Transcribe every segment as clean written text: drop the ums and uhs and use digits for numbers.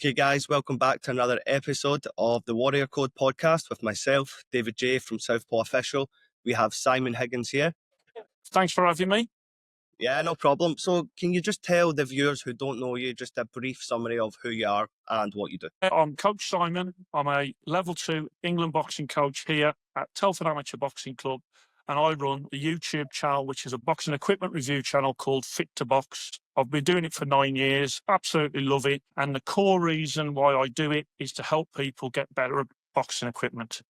Okay, guys, welcome back to another episode of the Warrior Code podcast with myself, David J from Southpaw Official. We have Simon Higgins here. Thanks for having me. Yeah, no problem. So, can you just tell the viewers who don't know you just a brief summary of who you are and what you do? I'm Coach Simon. I'm a level 2 England boxing coach here at Telford Amateur Boxing Club, and I run a YouTube channel, which is a boxing equipment review channel called Fit2Box. I've been doing it for 9 years, absolutely love it. And the core reason why I do it is to help people get better at boxing equipment.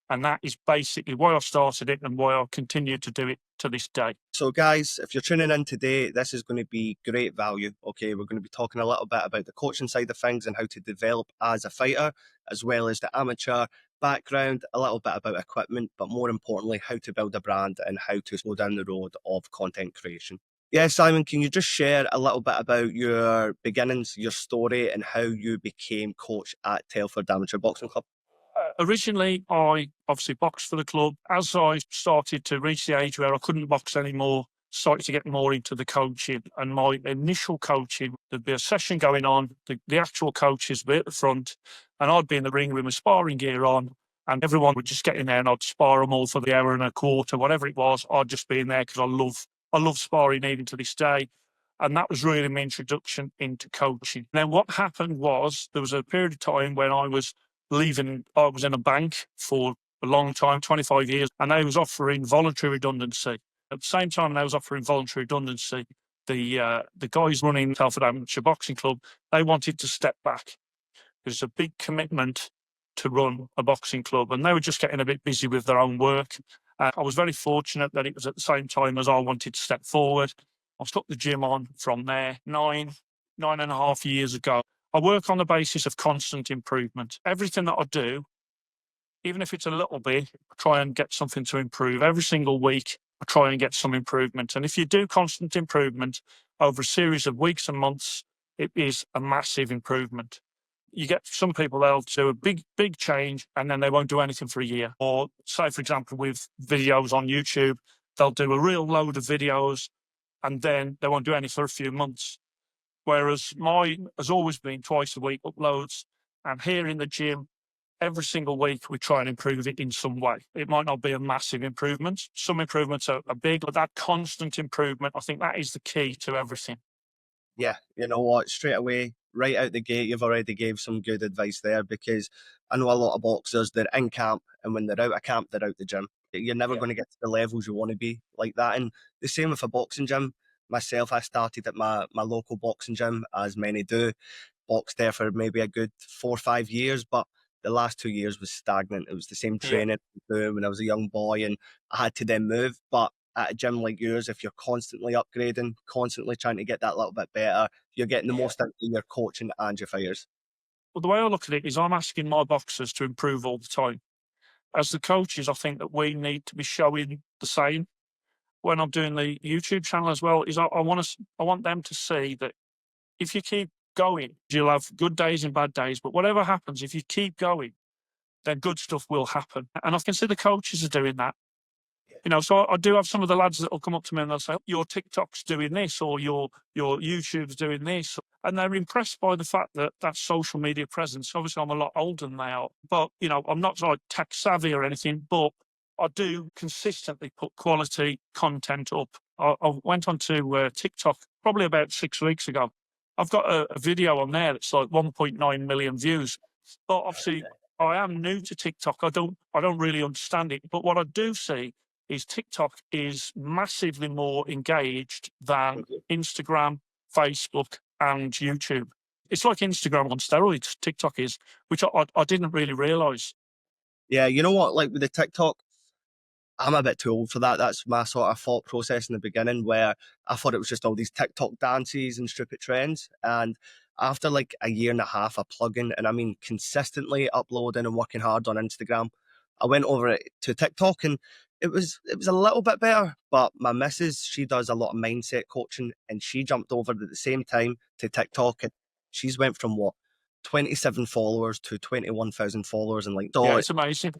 And that is basically why I started it and why I continue to do it to this day. So, guys, if you're tuning in today, this is going to be great value. Okay, we're going to be talking a little bit about the coaching side of things and how to develop as a fighter, as well as the amateur background, a little bit about equipment, but more importantly, how to build a brand and how to slow down the road of content creation. Yeah, Simon, can you just share a little bit about your beginnings, your story, and how you became coach at Telford Amateur Boxing Club? Originally, I obviously boxed for the club. As I started to reach the age where I couldn't box anymore, started to get more into the coaching. And my initial coaching, there'd be a session going on, the actual coaches would be at the front, and I'd be in the ring with my sparring gear on, and everyone would just get in there and I'd spar them all for the hour and a quarter, whatever it was. I'd just be in there because I love sparring even to this day. And that was really my introduction into coaching. Then what happened was there was a period of time when I was in a bank for a long time, 25 years, and they was offering voluntary redundancy. At the same time they was offering voluntary redundancy, the guys running Telford Amateur Boxing Club, they wanted to step back. It was a big commitment to run a boxing club, and they were just getting a bit busy with their own work. I was very fortunate that it was at the same time as I wanted to step forward. I stuck the gym on from there 9.5 years ago. I work on the basis of constant improvement. Everything that I do, even if it's a little bit, I try and get something to improve. Every single week, I try and get some improvement. And if you do constant improvement over a series of weeks and months, it is a massive improvement. You get some people, they'll do a big change and then they won't do anything for a year. Or say, for example, with videos on YouTube, they'll do a real load of videos and then they won't do any for a few months. Whereas mine has always been twice a week uploads. And here in the gym, every single week, we try and improve it in some way. It might not be a massive improvement. Some improvements are big, but that constant improvement, I think that is the key to everything. Yeah, you know what? Straight away, right out the gate, you've already gave some good advice there, because I know a lot of boxers, they're in camp, and when they're out of camp, they're out the gym. You're never going to get to the levels you want to be like that. And the same with a boxing gym. Myself, I started at my local boxing gym, as many do. Boxed there for maybe a good 4 or 5 years, but the last 2 years was stagnant. It was the same training I was doing when I was a young boy, and I had to then move. But at a gym like yours, if you're constantly upgrading, constantly trying to get that little bit better, you're getting the most out of your coaching and your fighters. Well, the way I look at it is I'm asking my boxers to improve all the time. As the coaches, I think that we need to be showing the same. When I'm doing the YouTube channel as well, is I want them to see that if you keep going, you'll have good days and bad days, but whatever happens, if you keep going, then good stuff will happen. And I can see the coaches are doing that. You know, so I do have some of the lads that will come up to me and they'll say, your TikTok's doing this, or your YouTube's doing this. And they're impressed by the fact that that social media presence. Obviously, I'm a lot older than they are, but, you know, I'm not like tech savvy or anything, but I do consistently put quality content up. I went onto TikTok probably about 6 weeks ago. I've got a video on there that's like 1.9 million views. But obviously, I am new to TikTok. I don't really understand it. But what I do see is TikTok is massively more engaged than Instagram, Facebook, and YouTube. It's like Instagram on steroids, TikTok is, which I didn't really realise. Yeah, you know what? Like with the TikTok, I'm a bit too old for that. That's my sort of thought process in the beginning, where I thought it was just all these TikTok dances and stupid trends. And after like a year and a half of plugging, and I mean consistently uploading and working hard on Instagram, I went over it to TikTok, and it was a little bit better. But my missus, she does a lot of mindset coaching, and she jumped over at the same time to TikTok, and she's went from what, 27 followers to 21,000 followers, and like, so Yeah, it's amazing.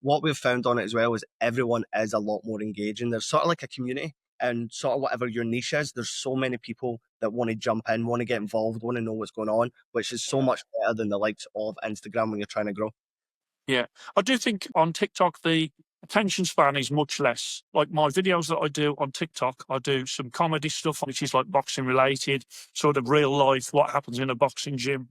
what we've found on it as well is everyone is a lot more engaging. There's sort of like a community. and sort of whatever your niche is, there's so many people that want to jump in, want to get involved, want to know what's going on, which is so much better than the likes of Instagram when you're trying to grow. Yeah. I do think on TikTok, the attention span is much less. Like my videos that I do on TikTok, I do some comedy stuff, which is like boxing related, sort of real life, what happens in a boxing gym.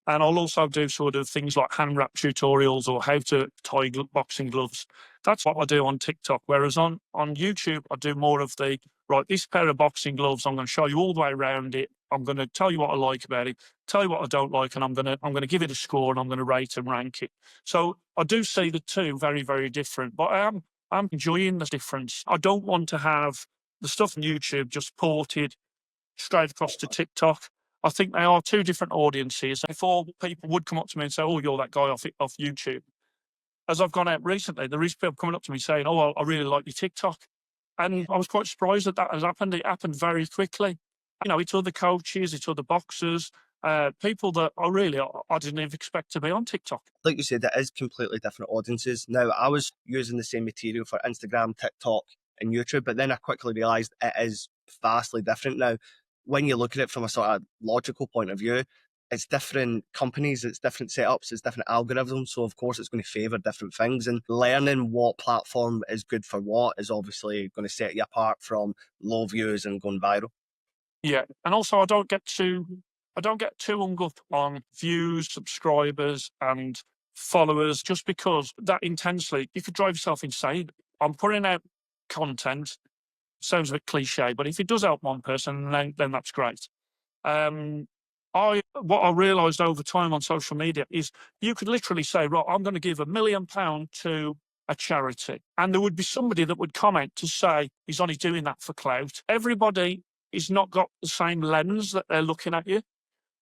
And I'll also do sort of things like hand wrap tutorials or how to tie boxing gloves. That's what I do on TikTok. Whereas on YouTube, I do more of the, right, this pair of boxing gloves, I'm going to show you all the way around it. I'm going to tell you what I like about it, tell you what I don't like, and I'm going to give it a score and I'm going to rate and rank it. So I do see the two very, very different, but I'm enjoying the difference. I don't want to have the stuff on YouTube just ported straight across to TikTok. I think they are two different audiences. Before, people would come up to me and say, "Oh, you're that guy off YouTube." As I've gone out recently, there is people coming up to me saying, "Oh, I really like your TikTok," and I was quite surprised that has happened. It happened very quickly. You know, it's other coaches, it's other boxers, people that I didn't even expect to be on TikTok. Like you said, it is completely different audiences. Now, I was using the same material for Instagram, TikTok, and YouTube, but then I quickly realized it is vastly different. Now, when you look at it from a sort of logical point of view, it's different companies, it's different setups, it's different algorithms. So, of course, it's going to favor different things. And learning what platform is good for what is obviously going to set you apart from low views and going viral. Yeah, and also I don't get too hung up on views, subscribers, and followers just because that intensely you could drive yourself insane. I'm putting out content. Sounds a bit cliche, but if it does help one person, then that's great. Um, what I realised over time on social media is you could literally say, right, I'm going to give £1 million to a charity, and there would be somebody that would comment to say he's only doing that for clout. Everybody is not got the same lens that they're looking at you.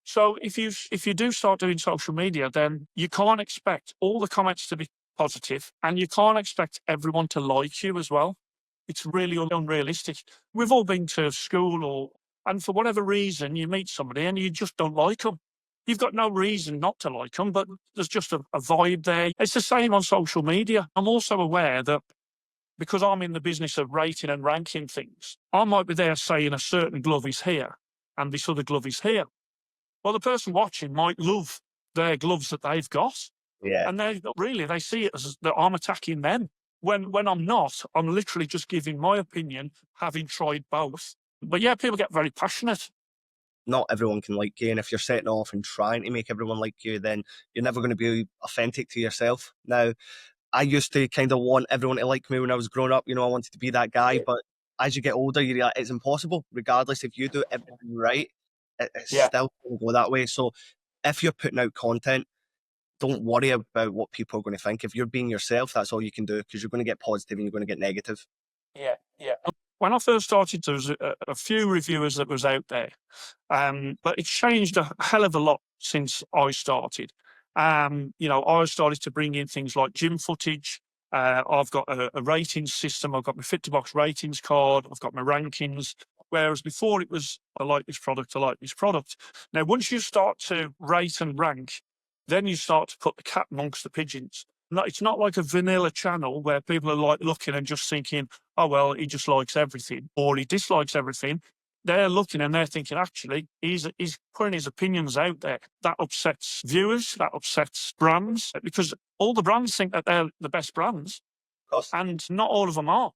So if you do start doing social media, then you can't expect all the comments to be positive, and you can't expect everyone to like you as well. It's really unrealistic. We've all been to school, and for whatever reason, you meet somebody and you just don't like them. You've got no reason not to like them, but there's just a vibe there. It's the same on social media. I'm also aware that because I'm in the business of rating and ranking things, I might be there saying a certain glove is here and this other glove is here. Well, the person watching might love their gloves that they've got, Yeah. and they see it as that I'm attacking them. When I'm not, I'm literally just giving my opinion, having tried both. But yeah, people get very passionate. Not everyone can like you. And if you're setting off and trying to make everyone like you, then you're never going to be authentic to yourself. Now, I used to kind of want everyone to like me when I was growing up. You know, I wanted to be that guy. But as you get older, you realize it's impossible. Regardless if you do everything right, it's Yeah, still going to go that way. So if you're putting out content, don't worry about what people are going to think. If you're being yourself, that's all you can do because you're going to get positive and you're going to get negative. yeah, yeah. When I first started, there was a few reviewers that was out there, but it's changed a hell of a lot since I started. You know, I started to bring in things like gym footage. I've got a ratings system. I've got my Fit2Box ratings card. I've got my rankings. Whereas before it was, I like this product, I like this product. Now, once you start to rate and rank, then you start to put the cat amongst the pigeons. No, it's not like a vanilla channel where people are like looking and just thinking, oh, well, he just likes everything or he dislikes everything. They're looking and they're thinking, actually, he's putting his opinions out there. That upsets viewers, that upsets brands, because all the brands think that they're the best brands, Of course. and not all of them are.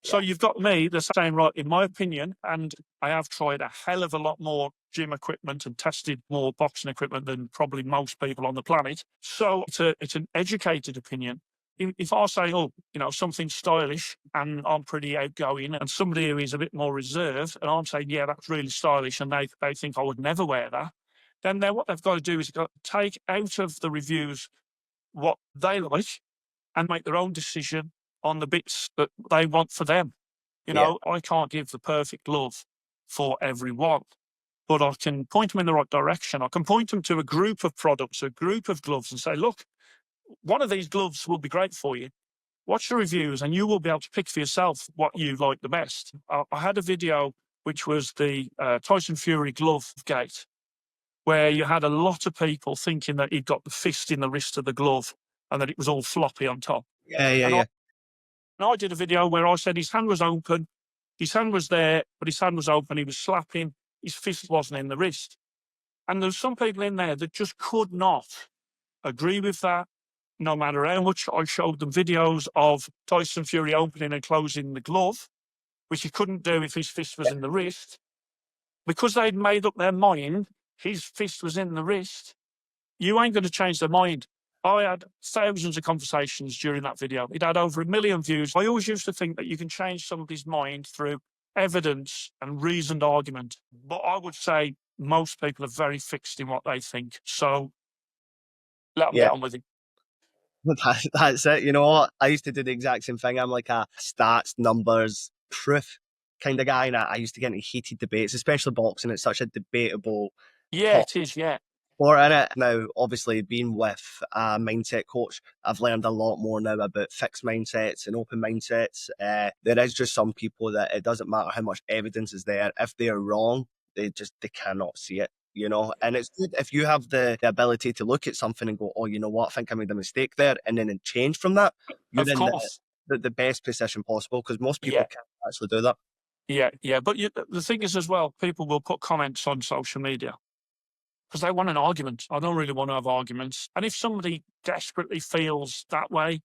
So Yeah. you've got me, the same, right, in my opinion, and I have tried a hell of a lot more gym equipment and tested more boxing equipment than probably most people on the planet. So it's an educated opinion. If I say, oh, you know, something's stylish and I'm pretty outgoing, and somebody who is a bit more reserved, and I'm saying, yeah, that's really stylish, and they think I would never wear that, then what they've got to do is got to take out of the reviews what they like and make their own decision on the bits that they want for them. You Yeah. know, I can't give the perfect glove for everyone, but I can point them in the right direction. I can point them to a group of products, a group of gloves, and say, look, one of these gloves will be great for you. Watch the reviews and you will be able to pick for yourself what you like the best. I had a video which was the Tyson Fury glove gate, where you had a lot of people thinking that he'd got the fist in the wrist of the glove and that it was all floppy on top. Yeah. Yeah. And Yeah. I did a video where I said his hand was open, His hand was there, but his hand was open. He was slapping. His fist wasn't in the wrist. And there's some people in there that just could not agree with that, no matter how much I showed them videos of Tyson Fury opening and closing the glove, which he couldn't do if his fist was in the wrist. Because they'd made up their mind, his fist was in the wrist. You ain't going to change their mind. I had thousands of conversations during that video. It had over 1 million views. I always used to think that you can change somebody's mind through evidence and reasoned argument. But I would say most people are very fixed in what they think. So let them Yeah. get on with it. That's it. You know what? I used to do the exact same thing. I'm like a stats, numbers, proof kind of guy. And I used to get into heated debates, especially boxing. It's such a debatable Yeah, top it is. Yeah. sport in it. Now, obviously, being with a mindset coach, I've learned a lot more now about fixed mindsets and open mindsets. There is just some people that it doesn't matter how much evidence is there. If they're wrong, they cannot see it. You know, and it's good if you have the ability to look at something and go, oh, you know what, I think I made a mistake there, and then change from that. You're Of in course. the best position possible because most people Yeah. can't actually do that. Yeah. Yeah. But the thing is, as well, people will put comments on social media because they want an argument. I don't really want to have arguments. And if somebody desperately feels that way,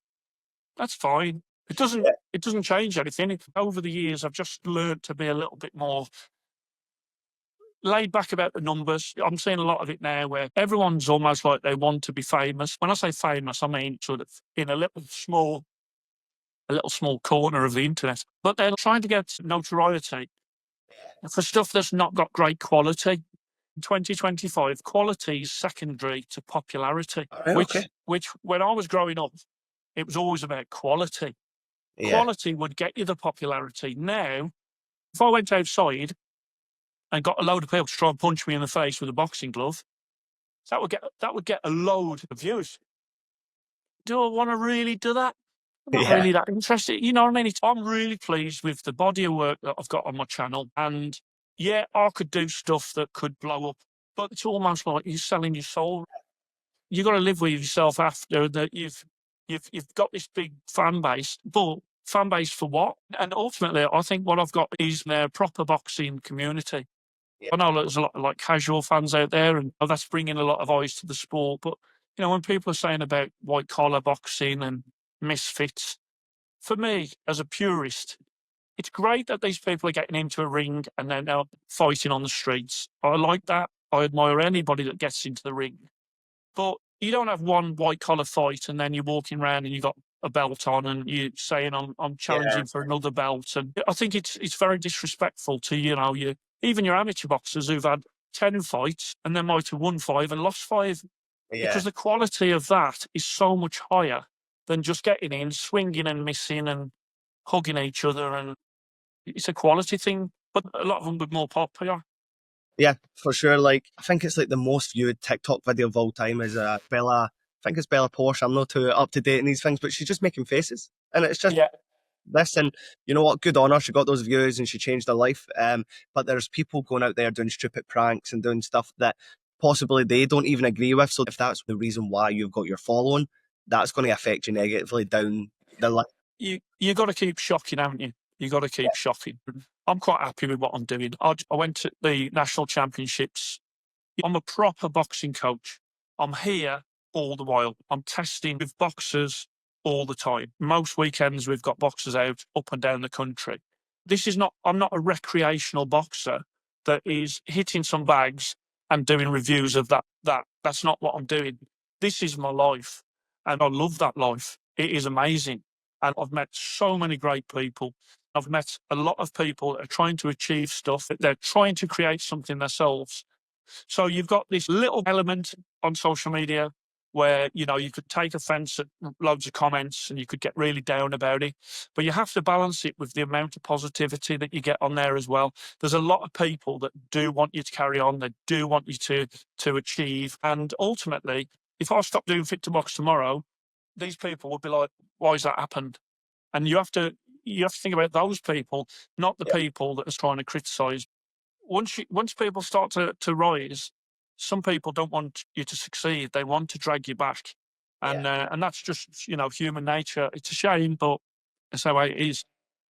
that's fine. Yeah, It doesn't change anything. Over the years, I've just learned to be a little bit more laid back about the numbers. I'm seeing a lot of it now where everyone's almost like they want to be famous. When I say famous, I mean sort of in a little small corner of the internet. But they're trying to get notoriety for stuff that's not got great quality. In 2025, quality is secondary to popularity, all right, okay. which when I was growing up, it was always about quality. Yeah, Quality would get you the popularity. Now, if I went outside and got a load of people to try and punch me in the face with a boxing glove, that would get a load of views. Do I want to really do that? I'm not yeah, really that interested. You know what I mean? I'm really pleased with the body of work that I've got on my channel. And yeah, I could do stuff that could blow up, but it's almost like you're selling your soul. You got to live with yourself after that. You've got this big fan base, but fan base for what? And ultimately, I think what I've got is a proper boxing community. yeah, I know there's a lot of like casual fans out there, and that's bringing a lot of eyes to the sport. But you know, when people are saying about white collar boxing and misfits, for me as a purist, it's great that these people are getting into a ring and then they're fighting on the streets. I like that. I admire anybody that gets into the ring. But you don't have one white collar fight and then you're walking around and you've got a belt on and you're saying I'm yeah, challenging for another belt. And I think it's very disrespectful to, you know, even your amateur boxers who've had 10 fights and they might have won 5 and lost 5 yeah. because the quality of that is so much higher than just getting in, swinging and missing and hugging each other. And it's a quality thing, but a lot of them are more popular. Yeah, for sure. Like, I think it's like the most viewed TikTok video of all time is Bella. I think it's Bella Porsche. I'm not too up to date in these things, but she's just making faces, and it's just Yeah. this. And you know what? Good on her. She got those views and she changed her life. But there's people going out there doing stupid pranks and doing stuff that possibly they don't even agree with. So if that's the reason why you've got your following, that's going to affect you negatively down the line. You got to keep shocking, haven't you? You got to keep shocking. I'm quite happy with what I'm doing. I went to the national championships. I'm a proper boxing coach. I'm here all the while. I'm testing with boxers all the time. Most weekends we've got boxers out up and down the country. I'm not a recreational boxer that is hitting some bags and doing reviews of that. That's not what I'm doing. This is my life. And I love that life. It is amazing. And I've met so many great people. I've met a lot of people that are trying to achieve stuff. They're trying to create something themselves. So you've got this little element on social media where, you know, you could take offense at loads of comments and you could get really down about it. But you have to balance it with the amount of positivity that you get on there as well. There's a lot of people that do want you to carry on. They do want you to achieve. And ultimately, if I stop doing Fit2Box tomorrow, these people would be like, why has that happened? And you have to think about those people, not the Yeah, people that are trying to criticize. Once people start to rise, some people don't want you to succeed. They want to drag you back, yeah. and that's just, you know, human nature. It's a shame, but that's how it is.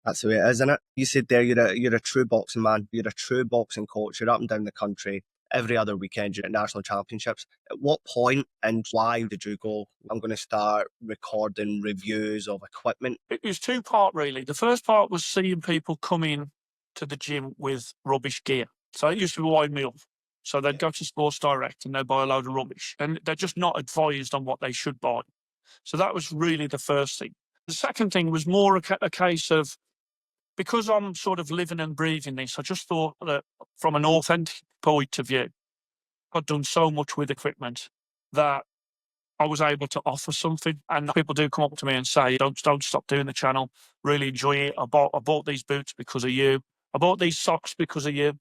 That's the way it is, isn't it? You said there you're a true boxing man. You're a true boxing coach. You're up and down the country every other weekend. You're at national championships. At what point and why did you go, I'm going to start recording reviews of equipment? It was two-part, really. The first part was seeing people come in to the gym with rubbish gear. So it used to wind me up. So they'd go to Sports Direct and they'd buy a load of rubbish, and they're just not advised on what they should buy. So that was really the first thing. The second thing was more a case of, because I'm sort of living and breathing this, I just thought that from an authentic point of view, I'd done so much with equipment that I was able to offer something. And people do come up to me and say, don't stop doing the channel. Really enjoy it. I bought these boots because of you. I bought these socks because of you.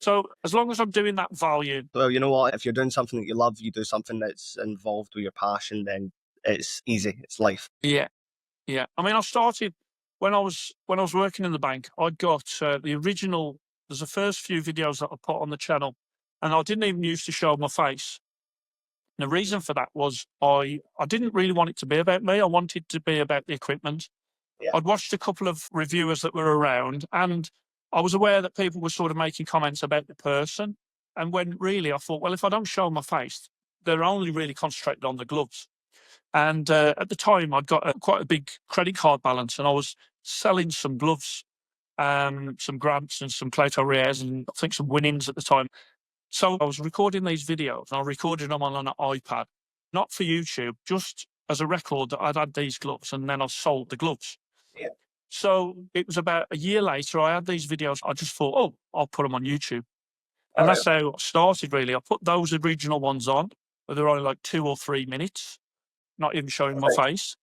So as long as I'm doing that value. Well, you know what? If you're doing something that you love, you do something that's involved with your passion, then it's easy. It's life. Yeah. Yeah. I mean, I started when I was working in the bank. I'd got the original. There's the first few videos that I put on the channel, and I didn't even used to show my face. And the reason for that was I didn't really want it to be about me. I wanted to be about the equipment. Yeah. I'd watched a couple of reviewers that were around, and I was aware that people were sort of making comments about the person. And when really I thought, well, if I don't show my face, they're only really concentrated on the gloves. And at the time, I'd got quite a big credit card balance, and I was selling some gloves, some grants and some Clayton Rares, and I think some winnings at the time. So I was recording these videos, and I recorded them on an iPad, not for YouTube, just as a record that I'd had these gloves, and then I sold the gloves. Yeah. So it was about a year later, I had these videos. I just thought, oh, I'll put them on YouTube. All And right. that's how I started, really. I put those original ones on, but they're only like 2 or 3 minutes, not even showing my Right. face.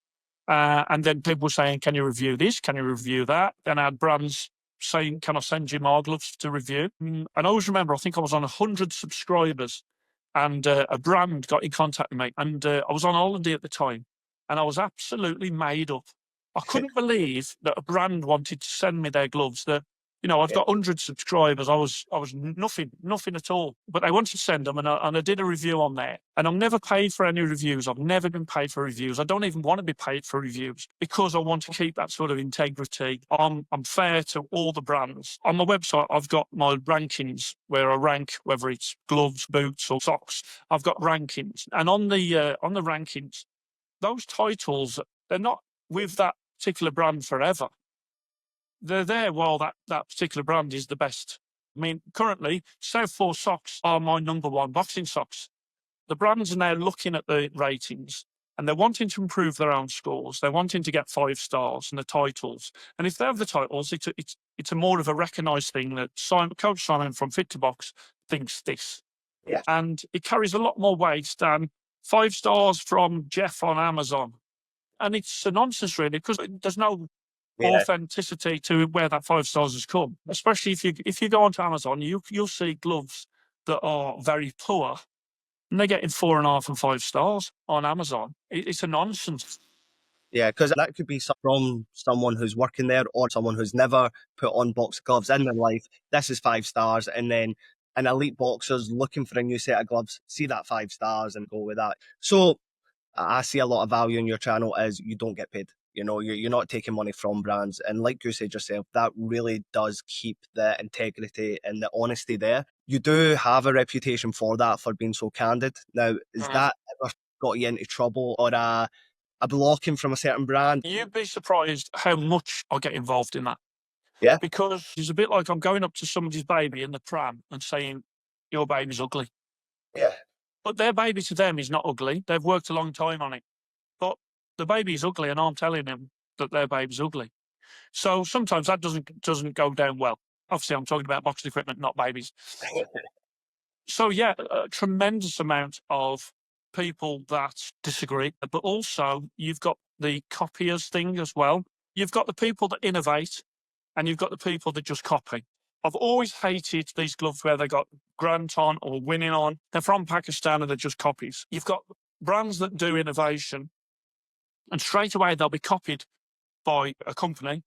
And then people were saying, can you review this? Can you review that? Then I had brands saying, can I send you my gloves to review? And I always remember, I think I was on 100 subscribers, and a brand got in contact with me. And I was on holiday at the time, and I was absolutely made up. I couldn't believe that a brand wanted to send me their gloves. I've Yeah. got 100 subscribers. I was nothing at all. But they wanted to send them, and I did a review on there. And I'm never paid for any reviews. I've never been paid for reviews. I don't even want to be paid for reviews because I want to keep that sort of integrity. I'm fair to all the brands. On my website, I've got my rankings where I rank whether it's gloves, boots, or socks. I've got rankings, and on the rankings, those titles, they're not with that particular brand forever. They're there while that particular brand is the best. I mean, currently, Southpaw socks are my number one boxing socks. The brands are now looking at the ratings, and they're wanting to improve their own scores. They're wanting to get 5 stars and the titles. And if they have the titles, it's a more of a recognised thing that Coach Simon from Fit2Box thinks this. Yeah. And it carries a lot more weight than 5 stars from Jeff on Amazon. And it's a nonsense, really, because there's no Yeah. authenticity to where that 5 stars has come. Especially if you go onto Amazon, you'll see gloves that are very poor, and they're getting 4.5 and 5 stars on Amazon. It's a nonsense. Yeah, because that could be from someone who's working there or someone who's never put on boxing gloves in their life. This is 5 stars, and then an elite boxer's looking for a new set of gloves, see that 5 stars and go with that. So I see a lot of value in your channel is you don't get paid. You're not taking money from brands. And like you said yourself, that really does keep the integrity and the honesty there. You do have a reputation for that, for being so candid. Now, is that ever got you into trouble or a blocking from a certain brand? You'd be surprised how much I get involved in that. Yeah. Because it's a bit like I'm going up to somebody's baby in the pram and saying, your baby's ugly. Yeah. But their baby to them is not ugly. They've worked a long time on it. But the baby's ugly, and I'm telling them that their baby's ugly. So sometimes that doesn't go down well. Obviously, I'm talking about boxing equipment, not babies. So yeah, a tremendous amount of people that disagree, but also you've got the copiers thing as well. You've got the people that innovate, and you've got the people that just copy. I've always hated these gloves where they got Grant on or winning on. They're from Pakistan and they're just copies. You've got brands that do innovation, and straight away they'll be copied by a company,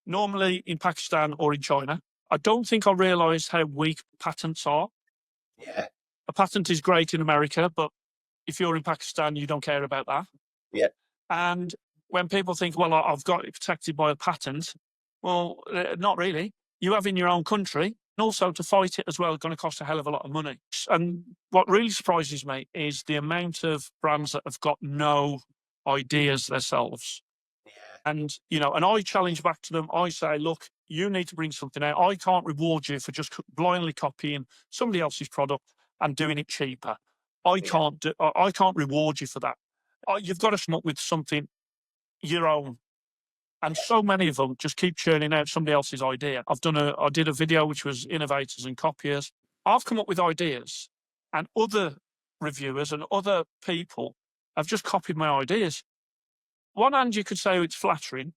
normally in Pakistan or in China. I don't think I realised how weak patents are. Yeah. A patent is great in America, but if you're in Pakistan, you don't care about that. Yeah. And when people think, well, I've got it protected by a patent, well, not really. You have in your own country, and also to fight it as well is going to cost a hell of a lot of money. And what really surprises me is the amount of brands that have got no ideas themselves. And, you know, and I challenge back to them. I say, look, you need to bring something out. I can't reward you for just blindly copying somebody else's product and doing it cheaper. I can't reward you for that. You've got to come up with something your own. And so many of them just keep churning out somebody else's idea. I did a video which was innovators and copiers. I've come up with ideas, and other reviewers and other people have just copied my ideas. One hand, you could say it's flattering,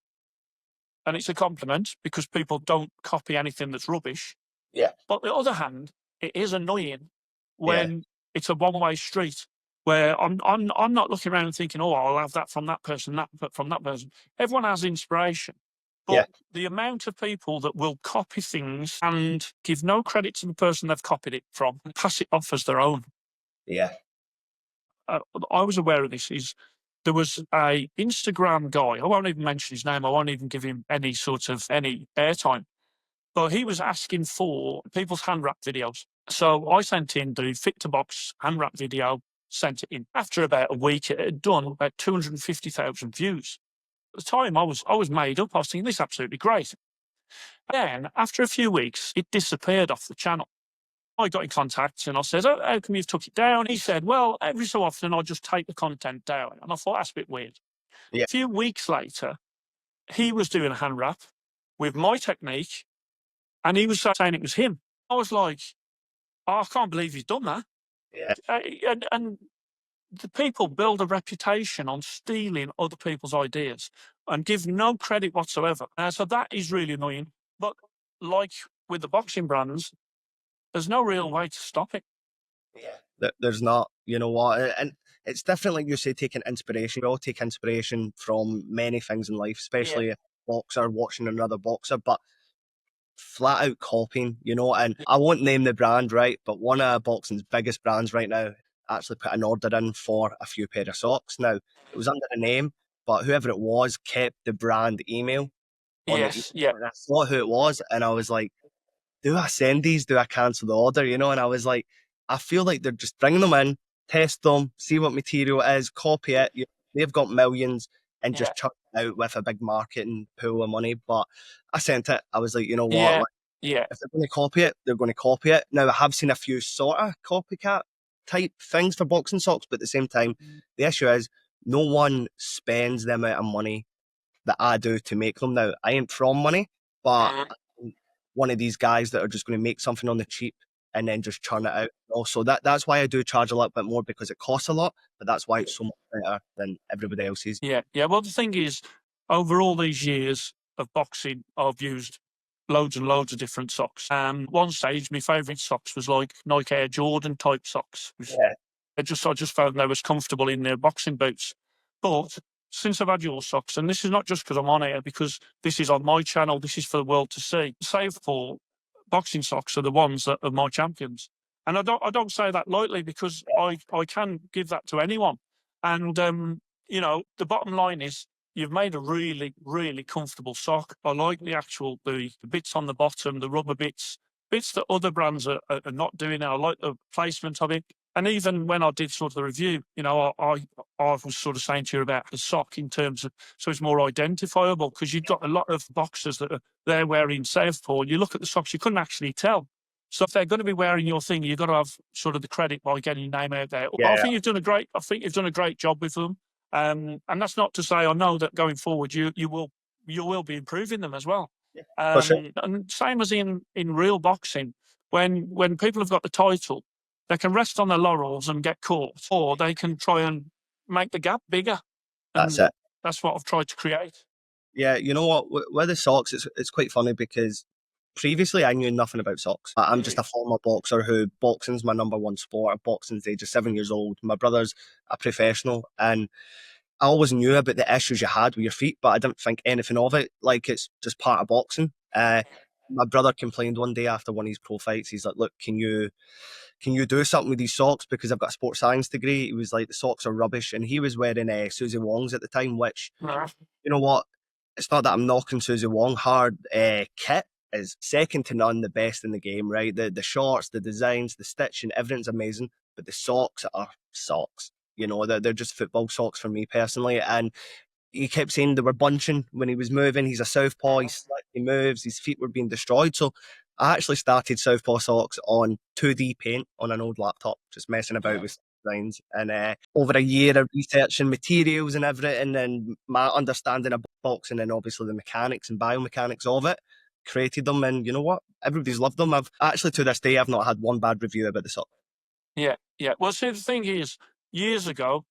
and it's a compliment because people don't copy anything that's rubbish. Yeah. But the other hand, it is annoying Yeah. when it's a one-way street where I'm not looking around and thinking, oh, I'll have that from that person, that from that person. Everyone has inspiration. But Yeah. the amount of people that will copy things and give no credit to the person they've copied it from and pass it off as their own. Yeah. I was aware of this. There was a Instagram guy. I won't even mention his name. I won't even give him any airtime. But he was asking for people's hand wrap videos. So I sent in the Fit2Box hand wrap video, sent it in. After about a week, it had done about 250,000 views. At the time, I was made up. I was thinking, this is absolutely great. Then, after a few weeks, it disappeared off the channel. I got in contact and I said, oh, how come you've took it down? He said, well, every so often I just take the content down. And I thought, that's a bit weird. Yeah. A few weeks later, he was doing a hand wrap with my technique and he was saying it was him. I was like, oh, I can't believe he's done that. Yeah. And the people build a reputation on stealing other people's ideas and give no credit whatsoever. So that is really annoying. But like with the boxing brands, there's no real way to stop it. Yeah. There's not, you know what? And it's different, like you say, taking inspiration. We all take inspiration from many things in life, especially a boxer watching another boxer, but flat out copying, you know. And I won't name the brand, right? But one of boxing's biggest brands right now actually put an order in for a few pair of socks. Now, it was under a name, but whoever it was kept the brand email on the email. Yes, yeah. And I saw who it was, and I was like, do I send these? Do I cancel the order? You know, and I was like, I feel like they're just bringing them in, test them, see what material it is, copy it. They've got millions and just chuck it out with a big marketing pool of money. But I sent it. I was like, you know what? Yeah, Like, yeah. if they're going to copy it, they're going to copy it. Now, I have seen a few sort of copycat type things for boxing socks, but at the same time, the issue is no one spends the amount of money that I do to make them. Now, I ain't from money, but I'm one of these guys that are just going to make something on the cheap and then just churn it out. Also, that's why I do charge a little bit more, because it costs a lot, but that's why it's so much better than everybody else's. Yeah, yeah. Well, the thing is, over all these years of boxing, I've used loads and loads of different socks. One stage, my favourite socks was like Nike Air Jordan type socks. Yeah. I just found they was comfortable in their boxing boots. But since I've had your socks, and this is not just because I'm on here, because this is on my channel, this is for the world to see. Southpaw boxing socks are the ones that are my champions. And I don't say that lightly, because I can give that to anyone. And you know, the bottom line is you've made a really, really comfortable sock. I like the bits on the bottom, the rubber bits that other brands are not doing. I like the placement of it. And even when I did sort of the review, you know, I was sort of saying to you about the sock in terms of, so it's more identifiable, because you've got a lot of boxers that are there wearing Southpaw. You look at the socks, you couldn't actually tell. So if they're going to be wearing your thing, you've got to have sort of the credit by getting your name out there. Yeah. I think you've done a great job with them. And that's not to say, I know that going forward you will be improving them as well. For sure. And same as in real boxing, when people have got the title, they can rest on their laurels and get caught, or they can try and make the gap bigger. And That's it. That's what I've tried to create. Yeah, you know what? With the socks, it's quite funny, because previously I knew nothing about socks. I'm just a former boxer who boxing's my number one sport. Boxing's the age of 7 years old. My brother's a professional, and I always knew about the issues you had with your feet, but I didn't think anything of it. Like, it's just part of boxing. My brother complained one day after one of his pro fights. He's like, "Look, can you do something with these socks? Because I've got a sports science degree." He was like, "The socks are rubbish," and he was wearing Susie Wong's at the time. Which, Yeah. you know what? It's not that I'm knocking Susie Wong. Hard kit is second to none, the best in the game. Right? The shorts, the designs, the stitching, everything's amazing. But the socks are socks. You know, they're just football socks for me personally, and he kept saying they were bunching when he was moving. He's a southpaw. He moves. His feet were being destroyed. So I actually started southpaw socks on 2D paint on an old laptop, just messing about Yeah. with designs. And over a year of researching materials and everything, and my understanding of boxing and obviously the mechanics and biomechanics of it, created them. And you know what? Everybody's loved them. I've actually to this day I've not had one bad review about the socks. Yeah, yeah. Well, see, the thing is, years ago,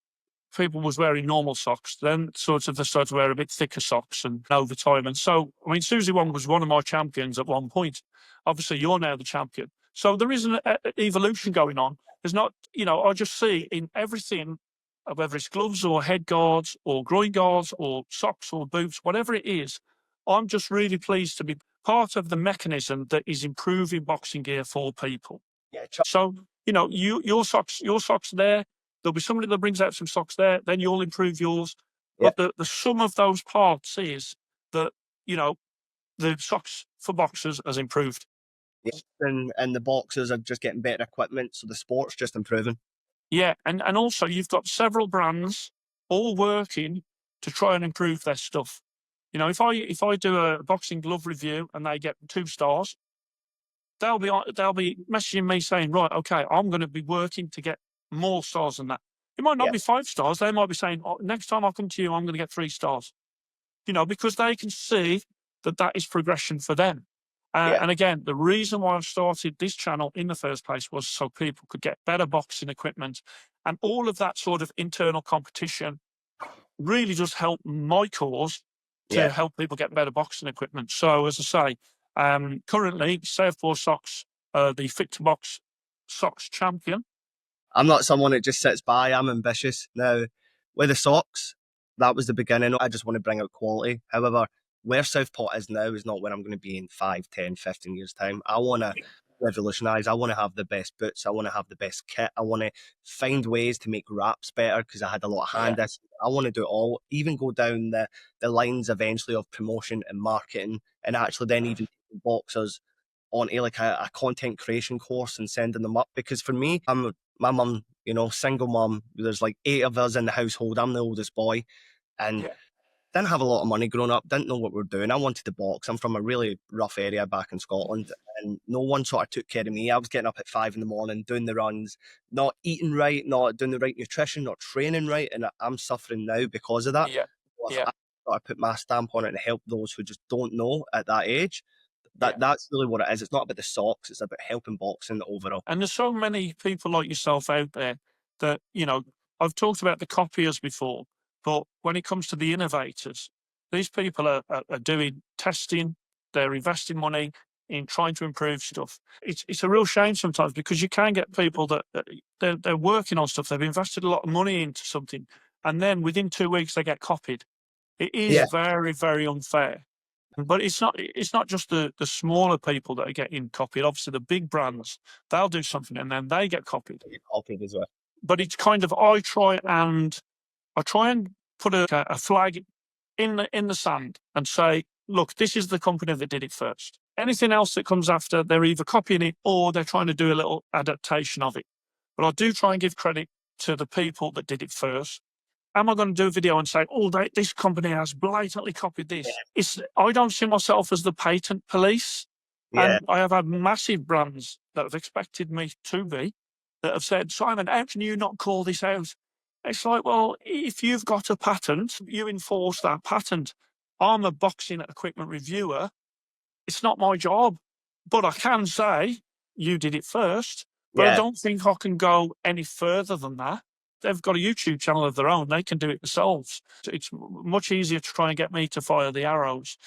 people was wearing normal socks. Then sort of they started to wear a bit thicker socks and over time. And so, I mean, Susie Wong was one of my champions at one point. Obviously, you're now the champion. So there is an evolution going on. There's not, I just see in everything, whether it's gloves or head guards or groin guards or socks or boots, whatever it is, I'm just really pleased to be part of the mechanism that is improving boxing gear for people. Yeah, So, your socks there, there'll be somebody that brings out some socks there, then you'll improve yours. yeah, But the sum of those parts is that, you know, the socks for boxers has improved. yeah. And the boxers are just getting better equipment, so the sport's just improving. Yeah, and also you've got several brands all working to try and improve their stuff. If I do a boxing glove review and they get 2 stars, they'll be messaging me saying, right, okay, I'm going to be working to get more stars than that. It might not Yeah, be 5 stars. They might be saying, oh, next time I come to you, I'm going to get 3 stars. Because they can see that that is progression for them. yeah, And again, the reason why I started this channel in the first place was so people could get better boxing equipment, and all of that sort of internal competition really just help my cause to yeah. help people get better boxing equipment. So, as I say, currently, Southpaw Socks, the Fit2Box Socks champion. I'm not someone that just sits by. I'm ambitious. Now, with the socks, that was the beginning. I just want to bring out quality. However, where Southpaw is now is not where I'm going to be in 5, 10, 15 years' time. I want to revolutionise. I want to have the best boots. I want to have the best kit. I want to find ways to make wraps better because I had a lot of Yeah, hand issues. I want to do it all, even go down the lines eventually of promotion and marketing, and actually then even take boxers onto like a content creation course and sending them up. Because for me, my mum, single mum. There's like 8 of us in the household. I'm the oldest boy, and yeah, didn't have a lot of money growing up. Didn't know what we are doing. I wanted to box. I'm from a really rough area back in Scotland, and no one sort of took care of me. I was getting up at 5 in the morning, doing the runs, not eating right, not doing the right nutrition, not training right, and I'm suffering now because of that. yeah, So if yeah, I sort of put my stamp on it and help those who just don't know at that age, yeah. that's really what it is. It's not about the socks. It's about helping boxing overall. And there's so many people like yourself out there that, I've talked about the copiers before, but when it comes to the innovators, these people are doing testing, they're investing money in trying to improve stuff. It's a real shame sometimes because you can get people that they're working on stuff, they've invested a lot of money into something, and then within 2 weeks they get copied. It is Yeah, very, very unfair. But it's not just the smaller people that are getting copied. Obviously, the big brands, they'll do something and then they get copied. get copied as well. But it's kind of I try and put a flag in the sand and say, look, this is the company that did it first. Anything else that comes after, they're either copying it or they're trying to do a little adaptation of it. But I do try and give credit to the people that did it first. Am I going to do a video and say, "Oh, this company has blatantly copied this"? I don't see myself as the patent police, Yeah, and I have had massive brands that have expected me to be that have said, "Simon, how can you not call this out?" It's like, well, if you've got a patent, you enforce that patent. I'm a boxing equipment reviewer. It's not my job, but I can say you did it first. But I yeah. don't think I can go any further than that. They've got a YouTube channel of their own. They can do it themselves. It's much easier to try and get me to fire the arrows.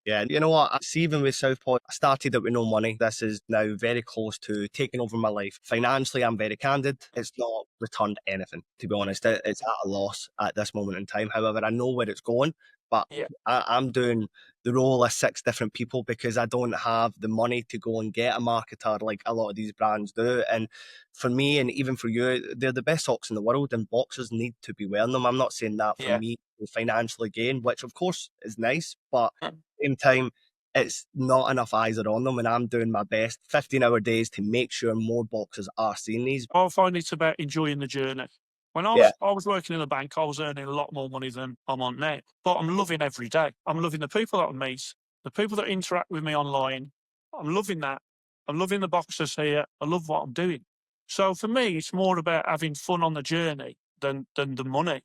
Yeah, you know what? I see, even with Southpaw, I started it with no money. This is now very close to taking over my life. Financially, I'm very candid. It's not returned anything, to be honest. It's at a loss at this moment in time. However, I know where it's going, but Yeah, I'm doing the role of 6 different people because I don't have the money to go and get a marketer like a lot of these brands do. And for me, and even for you, they're the best socks in the world, and boxers need to be wearing them. I'm not saying that for Yeah. me to financially gain, which of course is nice, but at the same time, it's not enough eyes are on them, and I'm doing my best 15-hour days to make sure more boxers are seeing these. I find it's about enjoying the journey. When Yeah, I was working in a bank, I was earning a lot more money than I'm on now. But I'm loving every day. I'm loving the people that I meet, the people that interact with me online. I'm loving that. I'm loving the boxers here. I love what I'm doing. So for me, it's more about having fun on the journey than the money.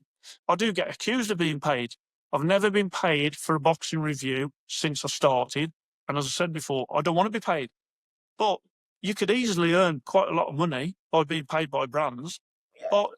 I do get accused of being paid. I've never been paid for a boxing review since I started. And as I said before, I don't want to be paid. But you could easily earn quite a lot of money by being paid by brands. yeah, But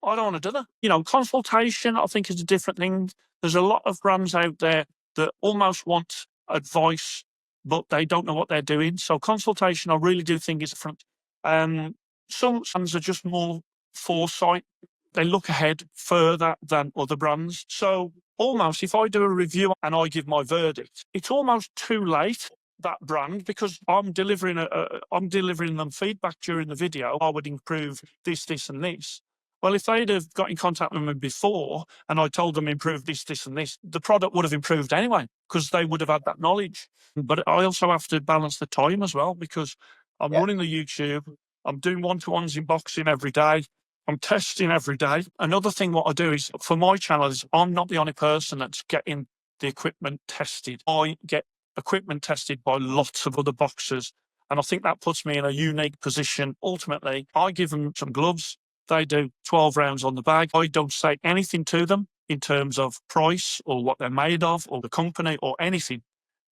I don't want to do that. You know, consultation, I think, is a different thing. There's a lot of brands out there that almost want advice, but they don't know what they're doing. So consultation, I really do think is different. Some brands are just more foresight. They look ahead further than other brands. So almost if I do a review and I give my verdict, it's almost too late that brand because I'm delivering them feedback during the video. I would improve this, this, and this. Well, if they'd have got in contact with me before and I told them improve this, this, and this, the product would have improved anyway because they would have had that knowledge. But I also have to balance the time as well because I'm yeah, running the YouTube, I'm doing one-to-ones in boxing every day, I'm testing every day. Another thing what I do is for my channel is I'm not the only person that's getting the equipment tested. I get equipment tested by lots of other boxers. And I think that puts me in a unique position. Ultimately, I give them some gloves. They do 12 rounds on the bag. I don't say anything to them in terms of price or what they're made of or the company or anything.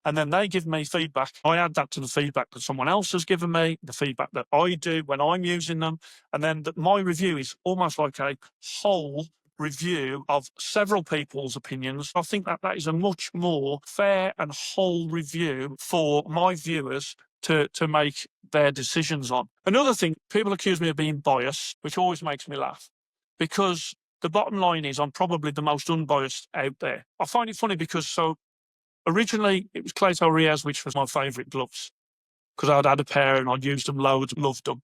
And then they give me feedback. I add that to the feedback that someone else has given me, the feedback that I do when I'm using them. And then my review is almost like a whole review of several people's opinions. I think that that is a much more fair and whole review for my viewers to make their decisions on. Another thing, people accuse me of being biased, which always makes me laugh because the bottom line is I'm probably the most unbiased out there. I find it funny because originally, it was Clayton Riaz, which was my favourite gloves because I'd had a pair and I'd used them loads, loved them.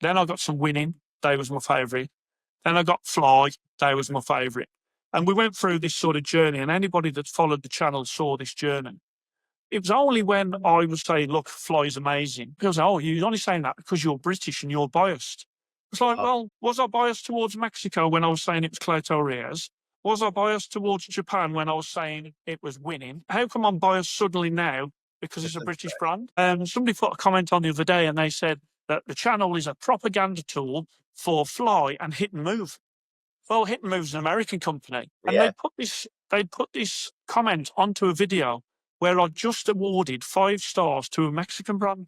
Then I got some Winning, they was my favourite. Then I got Fly, they was my favourite. And we went through this sort of journey, and anybody that followed the channel saw this journey. It was only when I was saying, look, Fly is amazing. People say, oh, you're only saying that because you're British and you're biased. It's like, uh, well, was I biased towards Mexico when I was saying it was Clayton Riaz? Was I biased towards Japan when I was saying it was Winning? How come I'm biased suddenly now because it's a British brand? Somebody put a comment on the other day and they said that the channel is a propaganda tool for Fly and Hit and Move. Well, Hit and Move's an American company, and yeah, they put this comment onto a video where I just awarded 5 stars to a Mexican brand.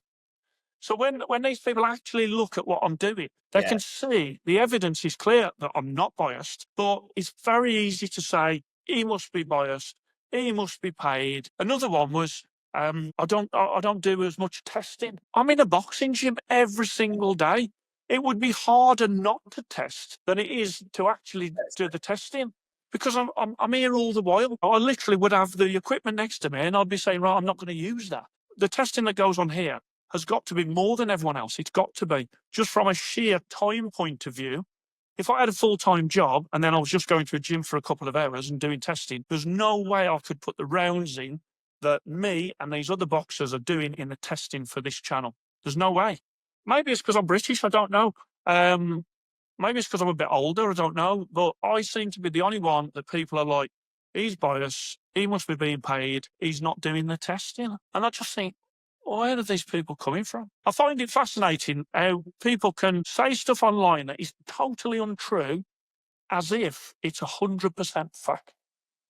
So when these people actually look at what I'm doing, they yeah, can see the evidence is clear that I'm not biased. But it's very easy to say he must be biased, he must be paid. Another one was I don't do as much testing. I'm in a boxing gym every single day. It would be harder not to test than it is to actually do the testing because I'm here all the while. I literally would have the equipment next to me and I'd be saying, right, I'm not going to use that. The testing that goes on here has got to be more than everyone else. It's got to be just from a sheer time point of view. If I had a full-time job and then I was just going to a gym for a couple of hours and doing testing, there's no way I could put the rounds in that me and these other boxers are doing in the testing for this channel. There's no way. Maybe it's because I'm British. I don't know. Maybe it's because I'm a bit older. I don't know. But I seem to be the only one that people are like, he's biased. He must be being paid. He's not doing the testing. And I just think, where are these people coming from? I find it fascinating how people can say stuff online that is totally untrue as if it's 100% fact.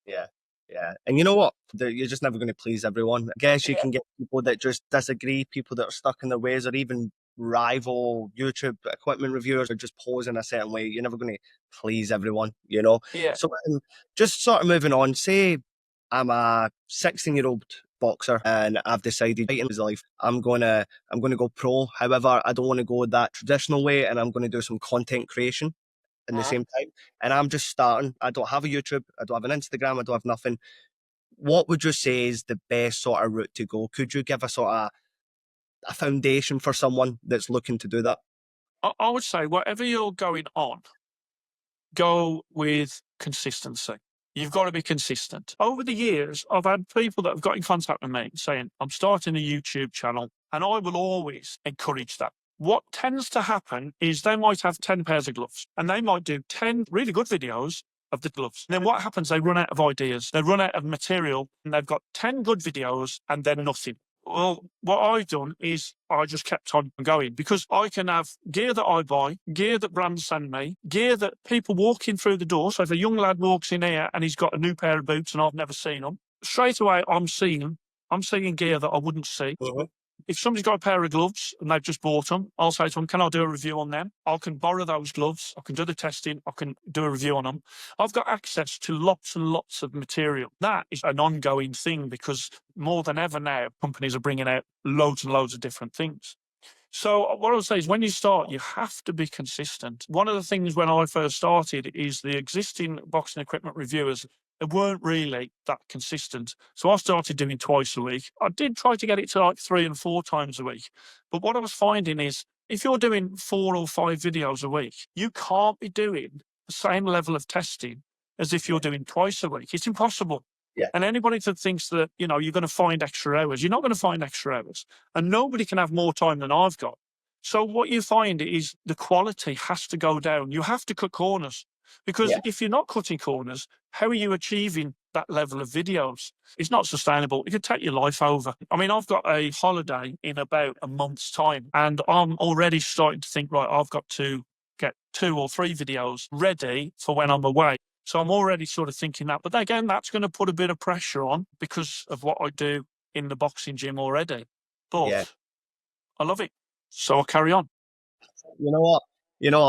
yeah, yeah. And you know what? You're just never going to please everyone. I guess you Yeah. can get people that just disagree, people that are stuck in their ways, or even rival YouTube equipment reviewers are just posing a certain way. You're never going to please everyone, you know? Yeah. So just sort of moving on, say I'm a 16-year-old boxer and I've decided in his life I'm gonna go pro. However, I don't want to go that traditional way and I'm gonna do some content creation in the Uh-huh. same time. And I'm just starting. I don't have a YouTube, I don't have an Instagram, I don't have nothing. what would you say is the best sort of route to go? Could you give a sort of a foundation for someone that's looking to do that? I would say whatever you're going on, go with consistency. You've got to be consistent. Over the years, I've had people that have got in contact with me saying, I'm starting a YouTube channel, and I will always encourage that. What tends to happen is they might have 10 pairs of gloves and they might do 10 really good videos of the gloves. And then what happens? They run out of ideas, they run out of material, and they've got 10 good videos and then nothing. Well, what I've done is I just kept on going because I can have gear that I buy, gear that brands send me, gear that people walking through the door. So if a young lad walks in here and he's got a new pair of boots and I've never seen them, straight away I'm seeing gear that I wouldn't see. Mhm. If somebody's got a pair of gloves and they've just bought them, I'll say to them, can I do a review on them? I can borrow those gloves. I can do the testing. I can do a review on them. I've got access to lots and lots of material. That is an ongoing thing because more than ever now, companies are bringing out loads and loads of different things. So what I would say is when you start, you have to be consistent. One of the things when I first started is the existing boxing equipment reviewers, they weren't really that consistent. So I started doing twice a week. I did try to get it to like 3 and 4 times a week. But what I was finding is if you're doing 4 or 5 videos a week, you can't be doing the same level of testing as if you're doing twice a week. It's impossible. Yeah. And anybody that thinks that, you're going to find extra hours, you're not going to find extra hours. And nobody can have more time than I've got. So what you find is the quality has to go down. You have to cut corners because Yeah. if you're not cutting corners, how are you achieving that level of videos? It's not sustainable. It could take your life over. I mean, I've got a holiday in about a month's time and I'm already starting to think, right, I've got to get 2 or 3 videos ready for when I'm away. So I'm already sort of thinking that. But again, that's going to put a bit of pressure on because of what I do in the boxing gym already. Yeah. But I love it. So I'll carry on. You know what?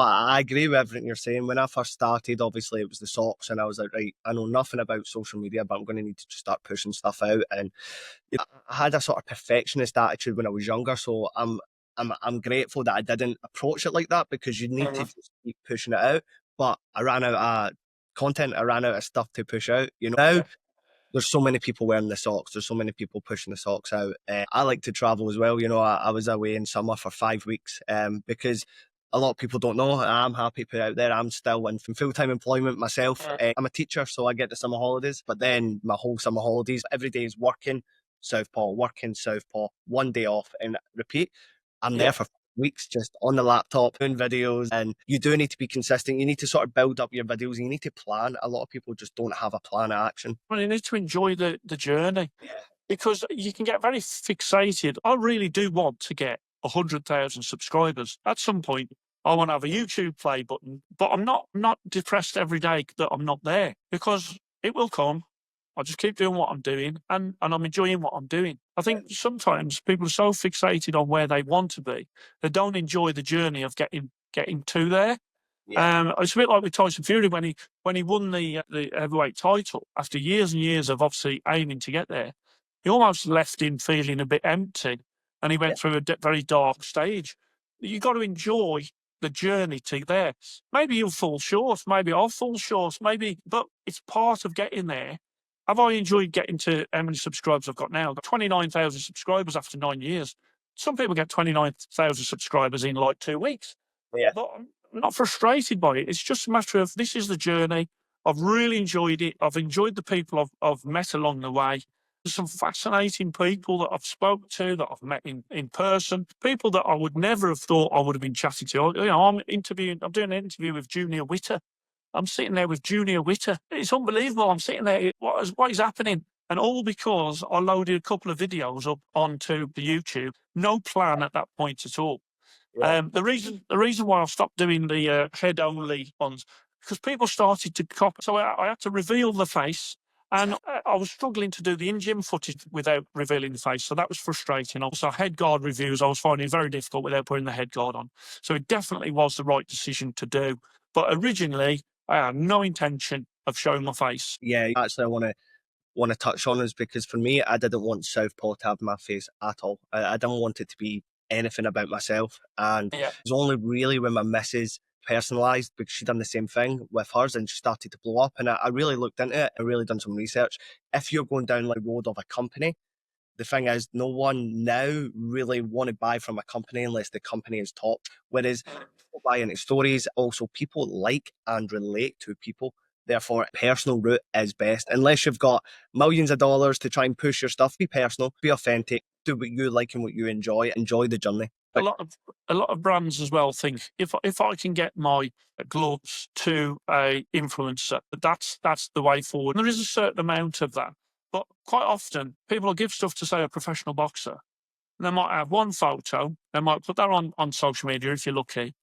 I agree with everything you're saying. When I first started, obviously it was the socks, and I was like, right, I know nothing about social media, but I'm going to need to just start pushing stuff out. And I had a sort of perfectionist attitude when I was younger, so I'm grateful that I didn't approach it like that because you need to just keep pushing it out. But I ran out of content, I ran out of stuff to push out. Now there's so many people wearing the socks. There's so many people pushing the socks out. I like to travel as well. I was away in summer for 5 weeks because a lot of people don't know. I'm happy to put out there. I'm still in full-time employment myself. I'm a teacher, so I get the summer holidays. But then my whole summer holidays, every day is working Southpaw, one day off and repeat. I'm there for weeks just on the laptop doing videos, and you do need to be consistent. You need to sort of build up your videos. You need to plan. A lot of people just don't have a plan of action. Well, you need to enjoy the journey Yeah. because you can get very fixated. I really do want to get 100,000 subscribers. At some point, I want to have a YouTube play button, but I'm not depressed every day that I'm not there because it will come. I just keep doing what I'm doing and I'm enjoying what I'm doing. I think sometimes people are so fixated on where they want to be, they don't enjoy the journey of getting to there. Yeah. It's a bit like with Tyson Fury when he won the heavyweight title after years and years of obviously aiming to get there. He almost left him feeling a bit empty, and he Yeah. went through a very dark stage. You got to enjoy the journey to there. Maybe you'll fall short. Maybe I'll fall short. Maybe, but it's part of getting there. Have I enjoyed getting to how many subscribers I've got now? I've got 29,000 subscribers after 9 years. Some people get 29,000 subscribers in like 2 weeks. Yeah. But I'm not frustrated by it. It's just a matter of this is the journey. I've really enjoyed it. I've enjoyed the people I've met along the way. There's some fascinating people that I've spoke to, that I've met in person, people that I would never have thought I would have been chatting to. I'm doing an interview with Junior Witter. I'm sitting there with Junior Witter. It's unbelievable. I'm sitting there, what is happening? And all because I loaded a couple of videos up onto the YouTube. No plan at that point at all. Yeah. The reason why I stopped doing the head only ones because people started to copy. So I had to reveal the face, and I was struggling to do the in-gym footage without revealing the face. So that was frustrating. Also, head guard reviews I was finding very difficult without putting the head guard on. So it definitely was the right decision to do. But originally, I had no intention of showing my face. Yeah. Actually, I want to touch on is because for me, I didn't want Southpaw to have my face at all. I didn't want it to be anything about myself. And Yeah. it was only really when my missus personalised because she done the same thing with hers and she started to blow up. And I really looked into it and really done some research. If you're going down like the road of a company, the thing is, no one now really want to buy from a company unless the company is top. Whereas people buy into stories, also people like and relate to people. Therefore, personal route is best. Unless you've got millions of dollars to try and push your stuff, be personal, be authentic, do what you like and what you enjoy the journey. A But lot of a lot of brands as well think if I can get my gloves to a influencer, that's the way forward. And there is a certain amount of that, but quite often people will give stuff to say a professional boxer. They might have one photo, they might put that on social media if you're lucky,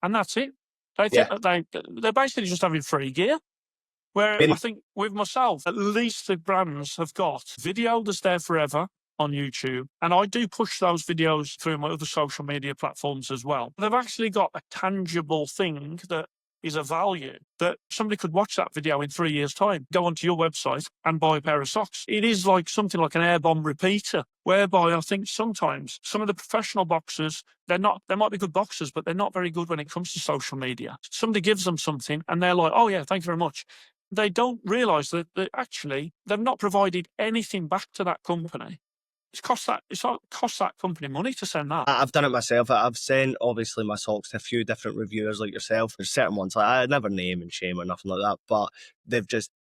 and that's it. They think yeah, that they're basically just having free gear. Where I mean, I think with myself, at least the brands have got video that's there forever on YouTube. And I do push those videos through my other social media platforms as well. They've actually got a tangible thing that is a value that somebody could watch that video in 3 years' time, go onto your website and buy a pair of socks. It is like something like an air bomb repeater, whereby I think sometimes some of the professional boxers, they might be good boxers, but they're not very good when it comes to social media. Somebody gives them something and they're like, oh yeah, thank you very much. They don't realise that actually they've not provided anything back to that company. It's cost that company money to send that. I've done it myself. I've sent obviously my socks to a few different reviewers like yourself. There's certain ones like I never name and shame or nothing like that, but they've just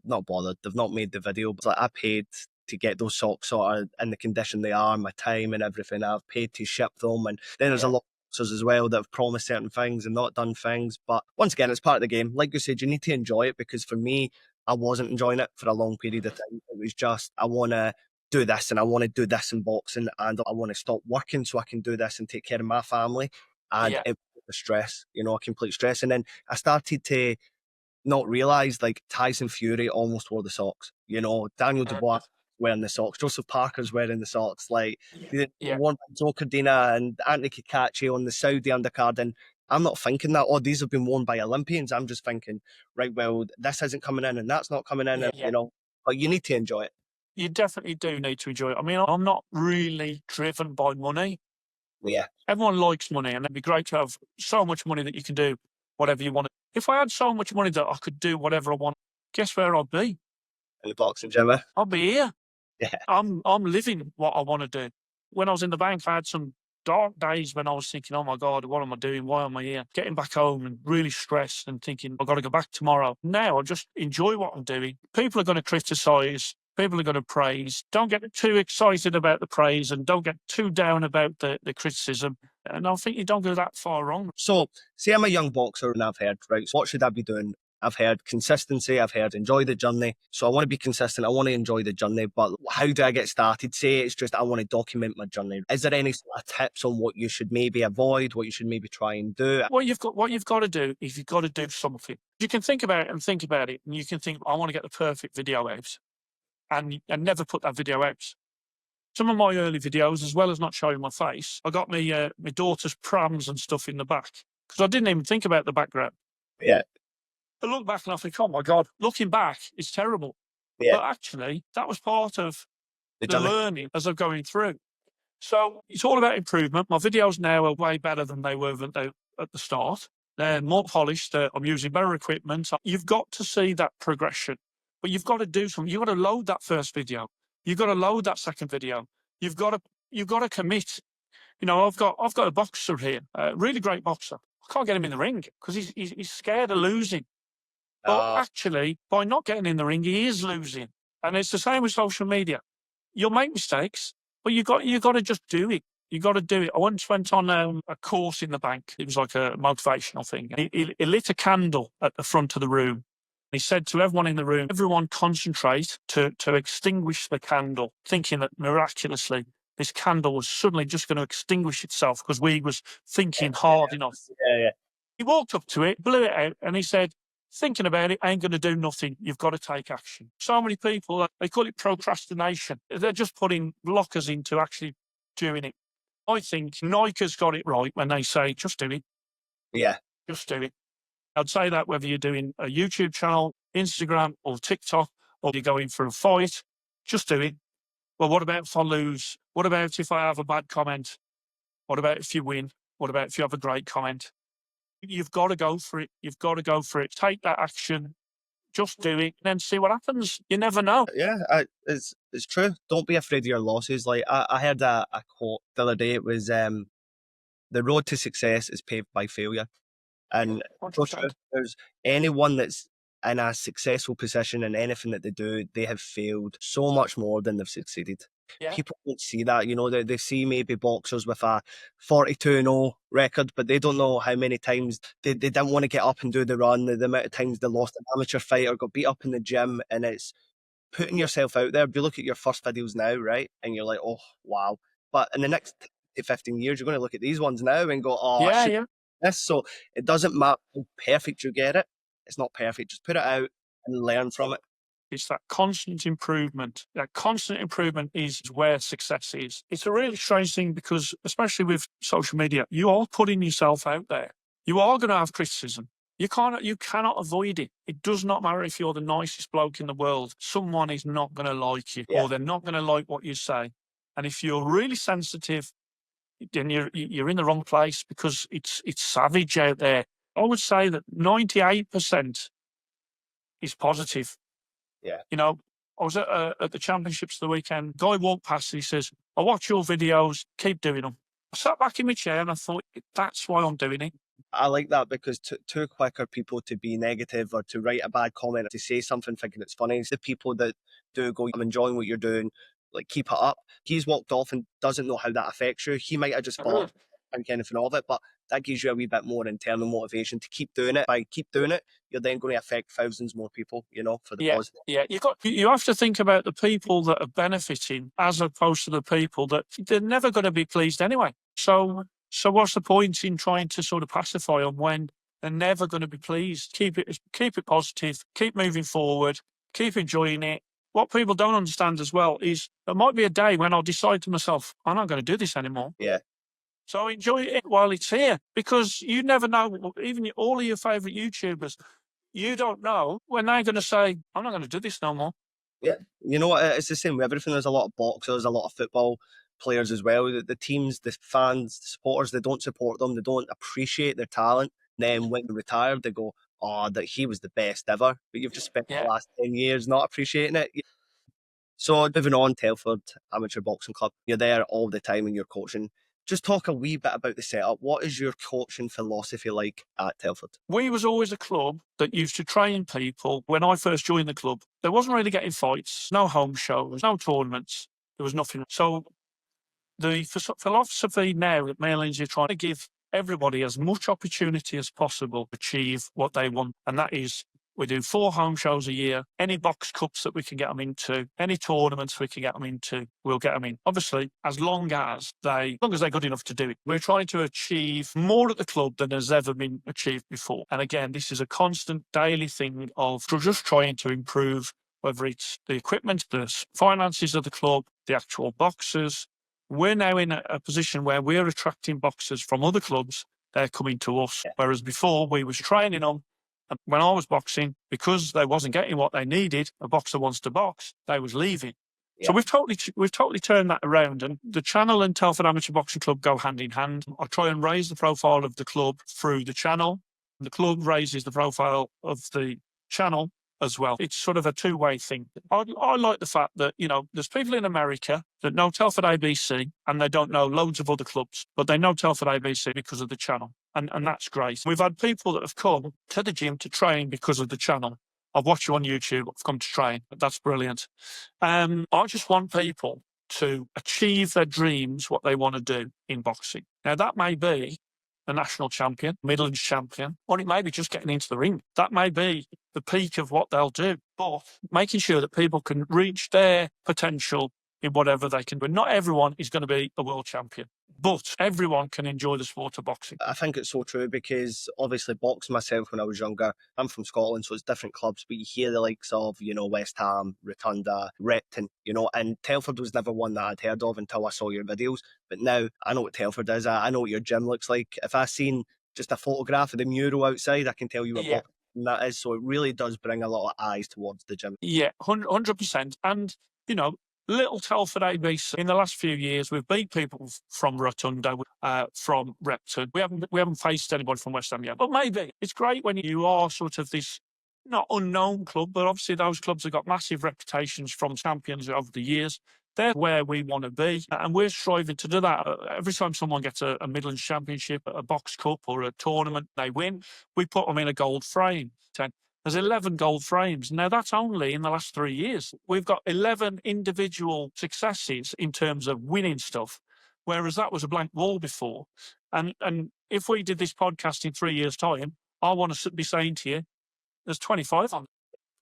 not bothered. They've not made the video. But like I paid to get those socks sort of in the condition they are, my time and everything. I've paid to ship them, and then there's a lot of boxers as well that have promised certain things and not done things. But once again, it's part of the game. Like you said, you need to enjoy it because for me, I wasn't enjoying it for a long period of time. It was just I want to do this and I want to do this in boxing and I want to stop working so I can do this and take care of my family. And Yeah, it was the stress, a complete stress. And then I started to not realise like Tyson Fury almost wore the socks. Daniel Dubois wearing the socks, Joseph Parker's wearing the socks, like they yeah, worn by Zokardina and Anthony Kakachi on the Saudi undercard. And I'm not thinking that, oh, these have been worn by Olympians. I'm just thinking, right, well, this isn't coming in and that's not coming in, yeah. but you need to enjoy it. You definitely do need to enjoy it. I mean, I'm not really driven by money. Yeah, Everyone likes money, and it'd be great to have so much money that you can do whatever you want. If I had so much money that I could do whatever I want, guess where I'd be? in the boxing gym. I'd be here. Yeah. I'm living what I want to do. When I was in the bank, I had some dark days when I was thinking, oh my God, what am I doing? Why am I here? Getting back home and really stressed and thinking, I've got to go back tomorrow. Now I just enjoy what I'm doing. People are going to criticize. People are going to praise. Don't get too excited about the praise and don't get too down about the criticism. And I think you don't go that far wrong. So, say I'm a young boxer and I've heard, right, so what should I be doing? I've heard consistency, I've heard enjoy the journey. So I want to be consistent, I want to enjoy the journey, but how do I get started? Say it's just I want to document my journey. Is there any sort of tips on what you should maybe avoid, what you should maybe try and do? What you've got to do is you've got to do something. You can think about it and you can think, I want to get the perfect video out and never put that video out. Some of my early videos, as well as not showing my face, I got my daughter's prams and stuff in the back because I didn't even think about the background. Yeah, I look back and I think, oh my God, looking back, it's terrible. yeah, But actually, that was part of the the journey. learning as I'm going through. So it's all about improvement. My videos now are way better than they were at the start. They're more polished. I'm using better equipment. You've got to see that progression, but you've got to do something. You've got to load that first video. You've got to load that second video. You've got to commit. I've got a boxer here, a really great boxer. I can't get him in the ring because he's scared of losing. But Uh, actually, by not getting in the ring, he is losing. And it's the same with social media. You'll make mistakes, but you got to just do it. You got to do it. I once went on a course in the bank. It was like a motivational thing. He lit a candle at the front of the room. He said to everyone in the room, everyone concentrate to extinguish the candle, thinking that miraculously this candle was suddenly just going to extinguish itself because we was thinking hard enough. yeah, yeah, He walked up to it, blew it out, and he said, thinking about it ain't going to do nothing. You've got to take action. So many people, they call it procrastination. They're just putting blockers into actually doing it. I think Nike's got it right when they say, just do it, yeah. just do it. I'd say that whether you're doing a YouTube channel, Instagram, or TikTok, or you're going for a fight, just do it. Well, what about if I lose? What about if I have a bad comment? What about if you win? What about if you have a great comment? You've got to go for it. You've got to go for it. Take that action. Just do it, and then see what happens. You never know. Yeah, it's true. Don't be afraid of your losses. Like I heard a quote the other day. It was the road to success is paved by failure. And so true. 100%. There's anyone that's in a successful position in anything that they do, they have failed so much more than they've succeeded. Yeah. People don't see that, they see maybe boxers with a 42-0 record, but they don't know how many times they didn't want to get up and do the run, the amount of times they lost an amateur fight or got beat up in the gym. And it's putting yourself out there. You look at your first videos now, right? And you're like, oh, wow. But in the next 10 to 15 years, you're going to look at these ones now and go, oh, I Yeah, should yeah. this. So it doesn't matter how perfect you get it. It's not perfect. Just put it out and learn from it. It's that constant improvement. That constant improvement is where success is. It's a really strange thing because, especially with social media, you are putting yourself out there. You are going to have criticism. You cannot avoid it. It does not matter if you're the nicest bloke in the world. Someone is not going to like you, Yeah. or they're not going to like what you say. And if you're really sensitive, then you're in the wrong place because it's savage out there. I would say that 98% is positive. Yeah. I was at the championships the weekend. Guy walked past and he says, "I watch your videos. Keep doing them." I sat back in my chair and I thought, that's why I'm doing it. I like that because too quick are people to be negative or to write a bad comment or to say something thinking it's funny. It's the people that do go, I'm enjoying what you're doing, like keep it up. He's walked off and doesn't know how that affects you. He might have just thought, think anything of it, but that gives you a wee bit more internal motivation to keep doing it. By keep doing it, you're then going to affect thousands more people, for the Yeah, positive. yeah. You have to think about the people that are benefiting as opposed to the people that they're never going to be pleased anyway. So what's the point in trying to sort of pacify them when they're never going to be pleased? Keep it positive, keep moving forward, keep enjoying it. What people don't understand as well is there might be a day when I'll decide to myself, I'm not going to do this anymore. Yeah. So enjoy it while it's here because you never know, even all of your favourite YouTubers, you don't know when they're going to say, I'm not going to do this no more. Yeah, you know what? It's the same with everything. There's a lot of boxers, a lot of football players as well. The teams, the fans, the supporters, they don't support them. They don't appreciate their talent. Then when they retire, they go, "Oh, that he was the best ever." But you've just spent the Yeah. last 10 years not appreciating it. So moving on, Telford Amateur Boxing Club. You're there all the time and you're coaching. Just talk a wee bit about the setup. What is your coaching philosophy like at Telford? We was always a club that used to train people. When I first joined the club, there wasn't really getting fights, no home shows, no tournaments. There was nothing. So the philosophy now that me and Lindsay are trying to give everybody as much opportunity as possible to achieve what they want. And that is we do 4 home shows a year. Any box cups that we can get them into, any tournaments we can get them into, we'll get them in. Obviously, as long as they're good enough to do it. We're trying to achieve more at the club than has ever been achieved before. And again, this is a constant daily thing of just trying to improve, whether it's the equipment, the finances of the club, the actual boxers. We're now in a position where we're attracting boxers from other clubs. They're coming to us. Whereas before we was training them. And when I was boxing, because they wasn't getting what they needed, a boxer wants to box, they was leaving. So we've totally turned that around, and the channel and Telford Amateur Boxing Club go hand in hand. I try and raise the profile of the club through the channel. The club raises the profile of the channel as well. It's sort of a two-way thing. I like the fact that, there's people in America that know Telford ABC and they don't know loads of other clubs, but they know Telford ABC because of the channel. And that's great. We've had people that have come to the gym to train because of the channel. I've watched you on YouTube. I've come to train. That's brilliant. I just want people to achieve their dreams, what they want to do in boxing. Now, that may be a national champion, Midlands champion, or it may be just getting into the ring. That may be the peak of what they'll do. But making sure that people can reach their potential in whatever they can do. Not everyone is going to be a world champion, but everyone can enjoy the sport of boxing. I think it's so true because obviously boxing myself when I was younger, I'm from Scotland, so it's different clubs, but you hear the likes of, West Ham, Rotunda, Repton, and Telford was never one that I'd heard of until I saw your videos. But now I know what Telford is. I know what your gym looks like. If I seen just a photograph of the mural outside, I can tell you what boxing that is. So it really does bring a lot of eyes towards the gym. Yeah, 100%. And, Little Telford ABC. In the last few years, we've beat people from Rotunda, from Repton. We haven't faced anybody from West Ham yet, but maybe it's great when you are sort of this not unknown club, but obviously those clubs have got massive reputations from champions over the years. They're where we want to be, and we're striving to do that. Every time someone gets a Midlands Championship, a box cup, or a tournament, they win, we put them in a gold frame. There's 11 gold frames. Now, that's only in the last 3 years. We've got 11 individual successes in terms of winning stuff, whereas that was a blank wall before. And if we did this podcast in 3 years' time, I want to be saying to you, there's 25 on.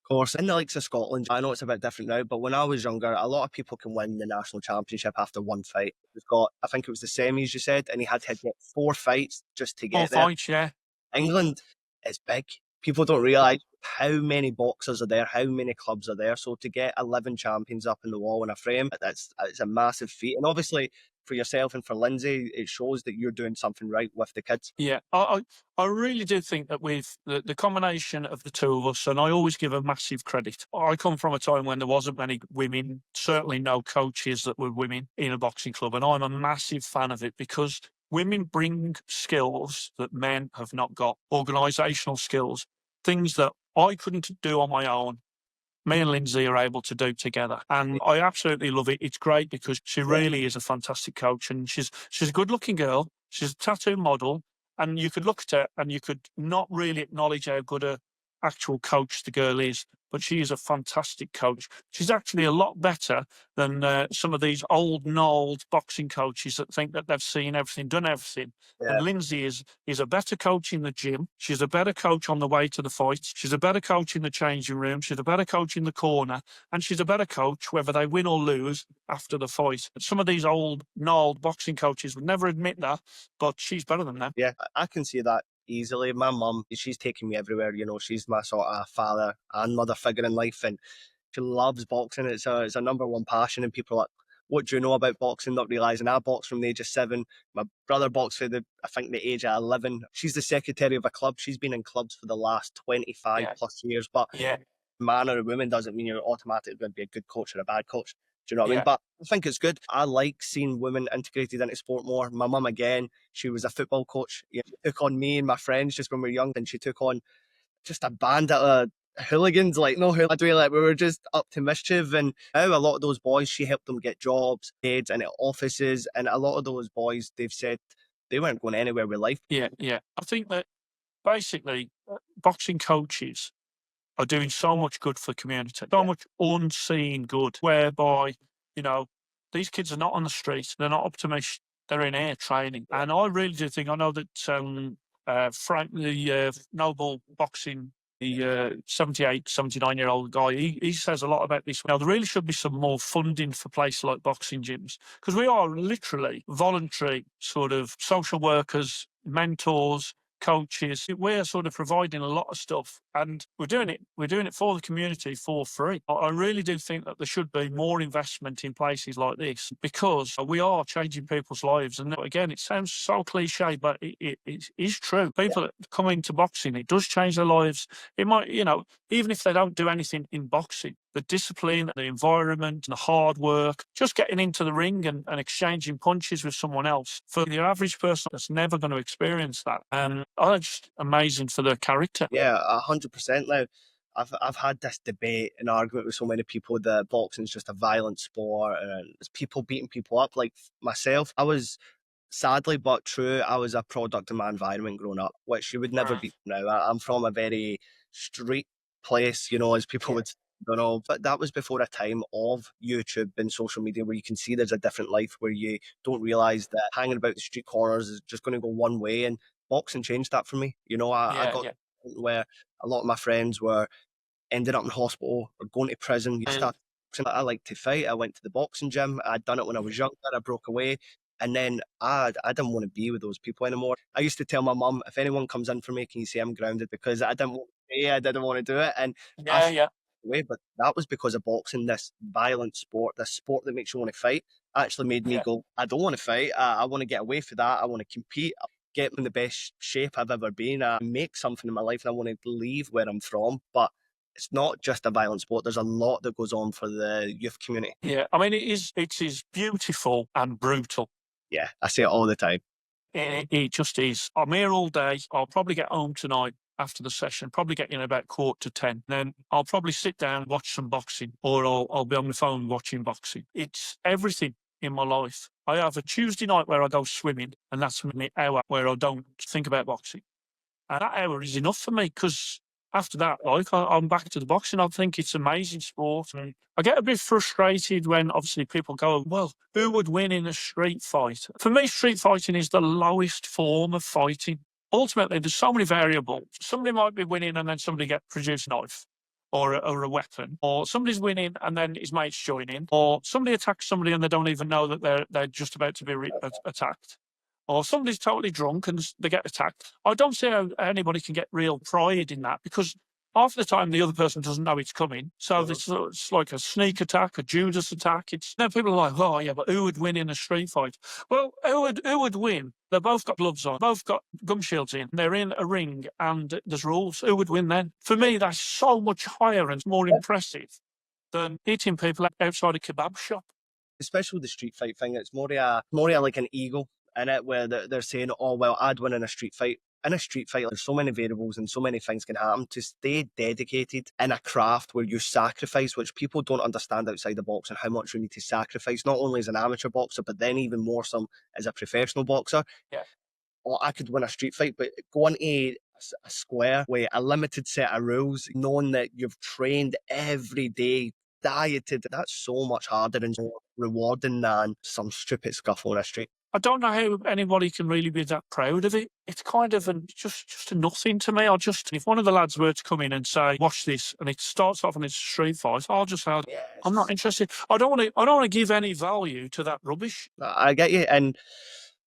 Course, in the likes of Scotland, I know it's a bit different now, but when I was younger, a lot of people can win the national championship after one fight. We've got, I think it was the semis, you said, and he had to get 4 fights just to Four get there. fights, yeah. England is big. People don't realise how many boxers are there, how many clubs are there. So to get 11 champions up in the wall in a frame, it's a massive feat. And obviously, for yourself and for Lindsay, it shows that you're doing something right with the kids. Yeah, I really do think that with the combination of the two of us, and I always give a massive credit. I come from a time when there wasn't many women, certainly no coaches that were women in a boxing club, and I'm a massive fan of it because women bring skills that men have not got, organisational skills, things that I couldn't do on my own. Me and Lindsay are able to do together. And I absolutely love it. It's great because she really is a fantastic coach and she's a good looking girl. She's a tattoo model. And you could look at her and you could not really acknowledge how good a actual coach the girl is, but she is a fantastic coach. She's actually a lot better than some of these old, gnarled boxing coaches that think that they've seen everything, done everything. Yeah. And Lindsay is a better coach in the gym. She's a better coach on the way to the fights. She's a better coach in the changing room. She's a better coach in the corner. And she's a better coach whether they win or lose after the fight. Some of these old, gnarled boxing coaches would never admit that, but she's better than them. Yeah, I can see that easily. My mum, she's taken me everywhere. You know, she's my sort of father and mother figure in life, and she loves boxing. It's a number one passion, and people are like, "What do you know about boxing?" Not realizing I boxed from the age of 7. My brother boxed for I think the age of 11. She's the secretary of a club. She's been in clubs for the last 25 Yeah. plus years. But Yeah. man or a woman doesn't mean you're automatically going to be a good coach or a bad coach. Do you know what I mean? Yeah. But I think it's good. I like seeing women integrated into sport more. My mum, again, she was a football coach. She took on me and my friends just when we were young, and she took on just a band of hooligans, like no hooligan, like we were just up to mischief. And now a lot of those boys, she helped them get jobs, heads in offices, and a lot of those boys, they've said they weren't going anywhere with life. Yeah. Yeah. I think that basically boxing coaches are doing so much good for the community, so much unseen good, whereby, you know, these kids are not on the street, they're not up to much, they're in air training. And I really do think, I know that Frank, the Noble Boxing, the 78, 79-year-old guy, he says a lot about this. Now, there really should be some more funding for places like boxing gyms, because we are literally voluntary sort of social workers, mentors, coaches. We're sort of providing a lot of stuff, and we're doing it for the community for free. I really do think that there should be more investment in places like this, because we are changing people's lives. And again, it sounds so cliche, but it is true. People that come into boxing, it does change their lives. It might, even if they don't do anything in boxing, the discipline, the environment, the hard work, just getting into the ring and exchanging punches with someone else. For the average person that's never going to experience that, it's just amazing for their character. Yeah, 100%. Now, I've had this debate and argument with so many people that boxing's just a violent sport and it's people beating people up. Like myself, I was sadly but true, I was a product of my environment growing up, which you would never Right. be now. I'm from a very street place, as people would don't know, but that was before a time of YouTube and social media where you can see there's a different life where you don't realize that hanging about the street corners is just going to go one way. And boxing changed that for me. I Yeah, got yeah. to the point where a lot of my friends were ended up in hospital or going to prison. You start. I like to fight. I went to the boxing gym. I'd done it when I was younger. I broke away. And then I didn't want to be with those people anymore. I used to tell my mum, if anyone comes in for me, can you say I'm grounded? Because I didn't want to say I didn't want to do it. And I Yeah, yeah. away, but that was because of boxing, this violent sport, this sport that makes you want to fight, actually made me Yeah. go, I don't want to fight. I want to get away from that. I want to compete, get in the best shape I've ever been, make something in my life, and I want to leave where I'm from. But it's not just a violent sport. There's a lot that goes on for the youth community. Yeah, I mean, it is beautiful and brutal. Yeah, I see it all the time. It just is. I'm here all day. I'll probably get home tonight after the session, probably get in about 9:45. Then I'll probably sit down, watch some boxing, or I'll be on the phone watching boxing. It's everything in my life. I have a Tuesday night where I go swimming, and that's an hour where I don't think about boxing. And that hour is enough for me because after that, like, I'm back to the boxing. I think it's amazing sport. And I get a bit frustrated when obviously people go, well, who would win in a street fight? For me, street fighting is the lowest form of fighting. Ultimately, there's so many variables. Somebody might be winning and then somebody get produce a knife or a weapon, or somebody's winning and then his mates join in, or somebody attacks somebody and they don't even know that they're just about to be attacked, or somebody's totally drunk and they get attacked. I don't see how anybody can get real pride in that because half the time the other person doesn't know it's coming. So it's like a sneak attack, a Judas attack. It's now people are like, oh yeah, but who would win in a street fight? Well, who would win? They've both got gloves on, both got gum shields in. They're in a ring and there's rules. Who would win then? For me, that's so much higher and more impressive than hitting people outside a kebab shop. Especially with the street fight thing, it's more of like an ego in it, where they're saying, "Oh well, I'd win in a street fight." In a street fight, there's so many variables and so many things can happen. To stay dedicated in a craft where you sacrifice, which people don't understand outside the box, and how much you need to sacrifice, not only as an amateur boxer, but then even more so as a professional boxer. Yeah. Oh, I could win a street fight, but going to a square with a limited set of rules, knowing that you've trained every day, dieted, that's so much harder and more rewarding than some stupid scuffle on a street. I don't know how anybody can really be that proud of it. It's kind of just a nothing to me. If one of the lads were to come in and say, "Watch this," and it starts off and it's a street fight, I'll just say, Yes. "I'm not interested. I don't want to. I don't want to give any value to that rubbish." I get you. And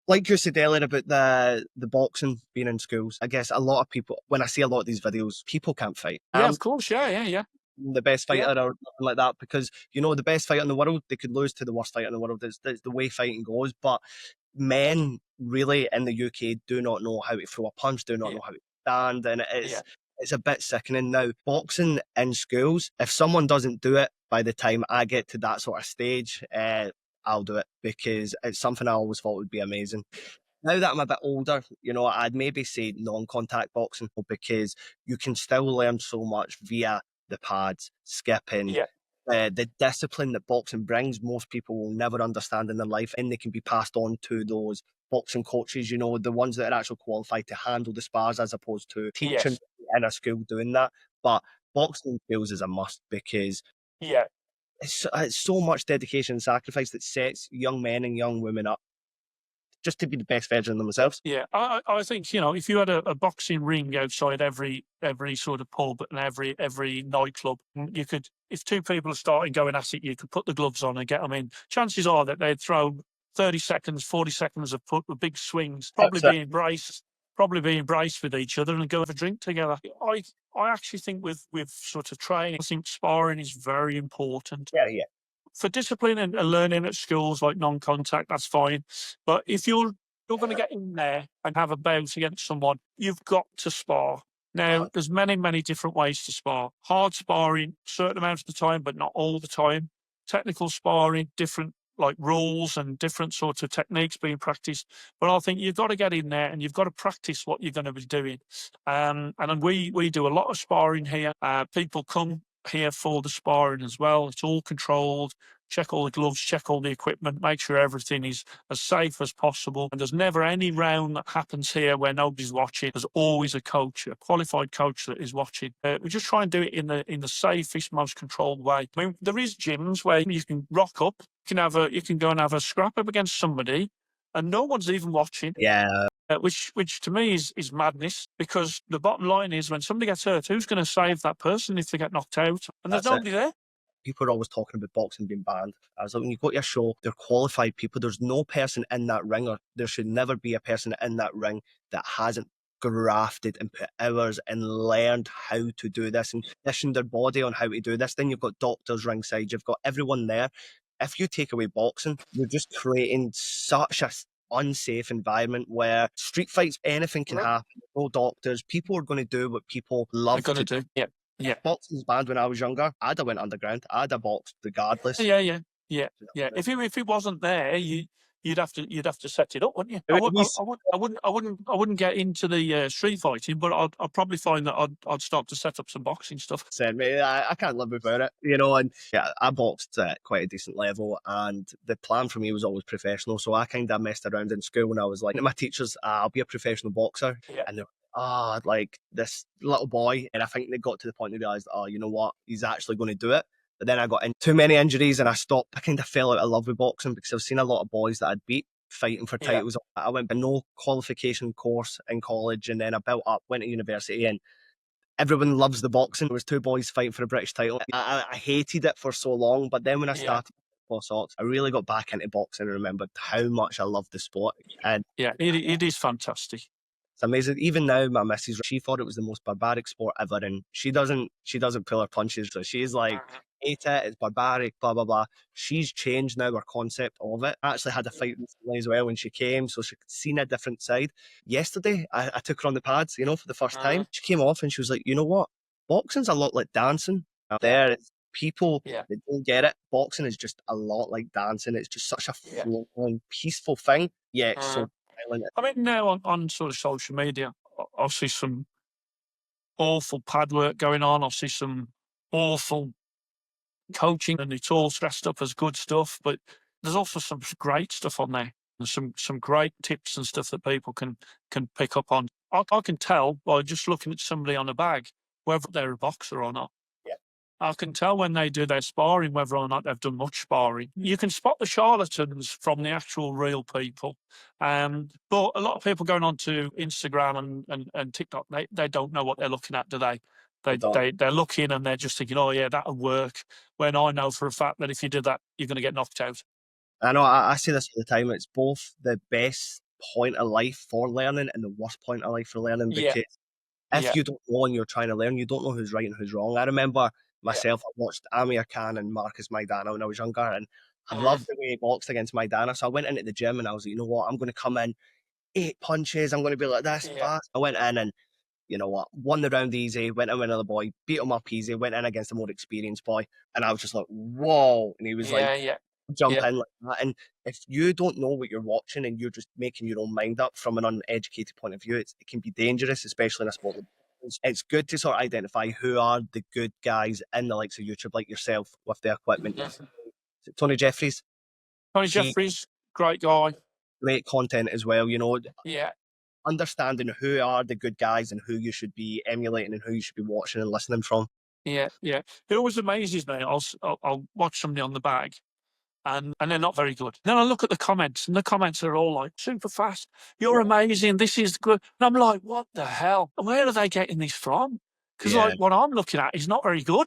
like you said earlier about the boxing being in schools, I guess a lot of people, when I see a lot of these videos, people can't fight. Yeah, of course. Yeah. The best fighter Yeah. or nothing like that, because the best fighter in the world, they could lose to the worst fighter in the world. That's the way fighting goes. But men really in the UK do not know how to throw a punch, do not Yeah. know how to stand, and Yeah. it's a bit sickening. Now, boxing in schools, if someone doesn't do it by the time I get to that sort of stage, I'll do it, because it's something I always thought would be amazing. Now that I'm a bit older, I'd maybe say non-contact boxing, because you can still learn so much via the pads, skipping, Yeah. the discipline that boxing brings. Most people will never understand in their life, and they can be passed on to those boxing coaches, the ones that are actually qualified to handle the spars, as opposed to teaching Yes. in a school doing that. But boxing skills is a must, because Yeah. it's so much dedication and sacrifice that sets young men and young women up just to be the best version of themselves. Yeah, I think if you had a boxing ring outside every sort of pub and every nightclub, you could, if two people are starting going at it, you could put the gloves on and get them in. Chances are that they'd throw 30 seconds, 40 seconds of big swings, That's it. probably being braced with each other and go have a drink together. I actually think with sort of training, I think sparring is very important Yeah, yeah. for discipline and learning at schools like non-contact. That's fine, but if you're going to get in there and have a bout against someone, you've got to spar. Now, there's many different ways to spar. Hard sparring, certain amount of the time, but not all the time. Technical sparring, different like rules and different sorts of techniques being practiced. But I think you've got to get in there and you've got to practice what you're going to be doing. And then we do a lot of sparring here. People come here for the sparring as well. It's all controlled. Check all the gloves, check all the equipment, make sure everything is as safe as possible. And there's never any round that happens here where nobody's watching. There's always a coach, a qualified coach that is watching. We just try and do it in the safest, most controlled way. I mean, there is gyms where you can rock up, you can go and have a scrap up against somebody, and no one's even watching. Yeah, Which to me is madness, because the bottom line is when somebody gets hurt, who's going to save that person if they get knocked out? And there's that's it. nobody there. People are always talking about boxing being banned. I was like, when you go to a show, they're qualified people. There's no person in that ring, or there should never be a person in that ring that hasn't grafted and put hours and learned how to do this and conditioned their body on how to do this. Then you've got doctors ringside, you've got everyone there. If you take away boxing, you're just creating such a unsafe environment where street fights, anything can Right. happen. No doctors. People are going to do what people They're love going to to do. Yeah. Yeah. Boxing's banned when I was younger. I'd have went underground. I'd have boxed regardless. Yeah, yeah, yeah, yeah. If it wasn't there, you'd have to set it up, wouldn't you? We, we, I wouldn't get into the street fighting, but I'd probably find that I'd start to set up some boxing stuff. said, mate, I can't live without it, you know. And yeah, I boxed at quite a decent level, and the plan for me was always professional. So I kind of messed around in school when I was like, my teachers, I'll be a professional boxer, Yeah, and they're like this little boy, and I think they got to the point they realized, you know what, he's actually going to do it. But then I got in too many injuries, and I stopped. I kind of fell out of love with boxing because I've seen a lot of boys that I'd beat fighting for yeah, titles. I went to no qualification course in college, and then I built up, went to university, and everyone loves the boxing. There was two boys fighting for a British title. I hated it for so long, but then when I yeah, started Socks, I really got back into boxing and remembered how much I loved the sport. And yeah. It is fantastic. it's amazing. Even now, my missus, she thought it was the most barbaric sport ever, and she doesn't pull her punches. So she's like, hate it, it's barbaric, blah blah blah. She's changed now her concept of it. I actually had a fight recently as well when she came, so she's seen a different side. Yesterday, I took her on the pads, for the first time. She came off and she was like, you know what? Boxing's a lot like dancing. Out there, it's people Yeah, that don't get it. Boxing is just a lot like dancing. It's just such a yeah. flowing, peaceful thing. Yeah, it's so violent. I mean, now on sort of social media, I'll see some awful pad work going on. I'll see some awful coaching, and it's all dressed up as good stuff. But there's also some great stuff on there, and some great tips and stuff that people can pick up on. I can tell by just looking at somebody on a bag whether they're a boxer or not. Yeah. I can tell when they do their sparring whether or not they've done much sparring. You can spot the charlatans from the actual real people. But a lot of people going onto Instagram and TikTok, they don't know what they're looking at, do they? They're looking and they're just thinking, oh yeah, that'll work. When I know for a fact that if you do that, you're going to get knocked out. I know I say this all the time. It's both the best point of life for learning and the worst point of life for learning Yeah, because if yeah, you don't know and you're trying to learn, you don't know who's right and who's wrong. I remember yeah. myself, I watched Amir Khan and Marcus Maidana when I was younger, and I loved the way he boxed against Maidana. So I went into the gym and I was like, you know what, I'm going to come in, 8 punches, I'm going to be like this Yeah, fast. I went in and you know what, won the round easy, went in with another boy, beat him up easy, went in against a more experienced boy, and I was just like, whoa. And he was like, yeah, yeah, jump yeah, in like that. And if you don't know what you're watching and you're just making your own mind up from an uneducated point of view, it can be dangerous, especially in a sport. It's good to sort of identify who are the good guys in the likes of YouTube, like yourself, with the equipment. yeah. Tony Jeffries, Tony he Jeffries, great guy. great content as well. Yeah, Understanding who are the good guys and who you should be emulating and who you should be watching and listening from. yeah, yeah. It always amazes me. I'll watch somebody on the bag, and they're not very good. Then I look at the comments, and the comments are all like, super fast, you're amazing, this is good. And I'm like, what the hell? Where are they getting this from? Because Yeah, like what I'm looking at is not very good.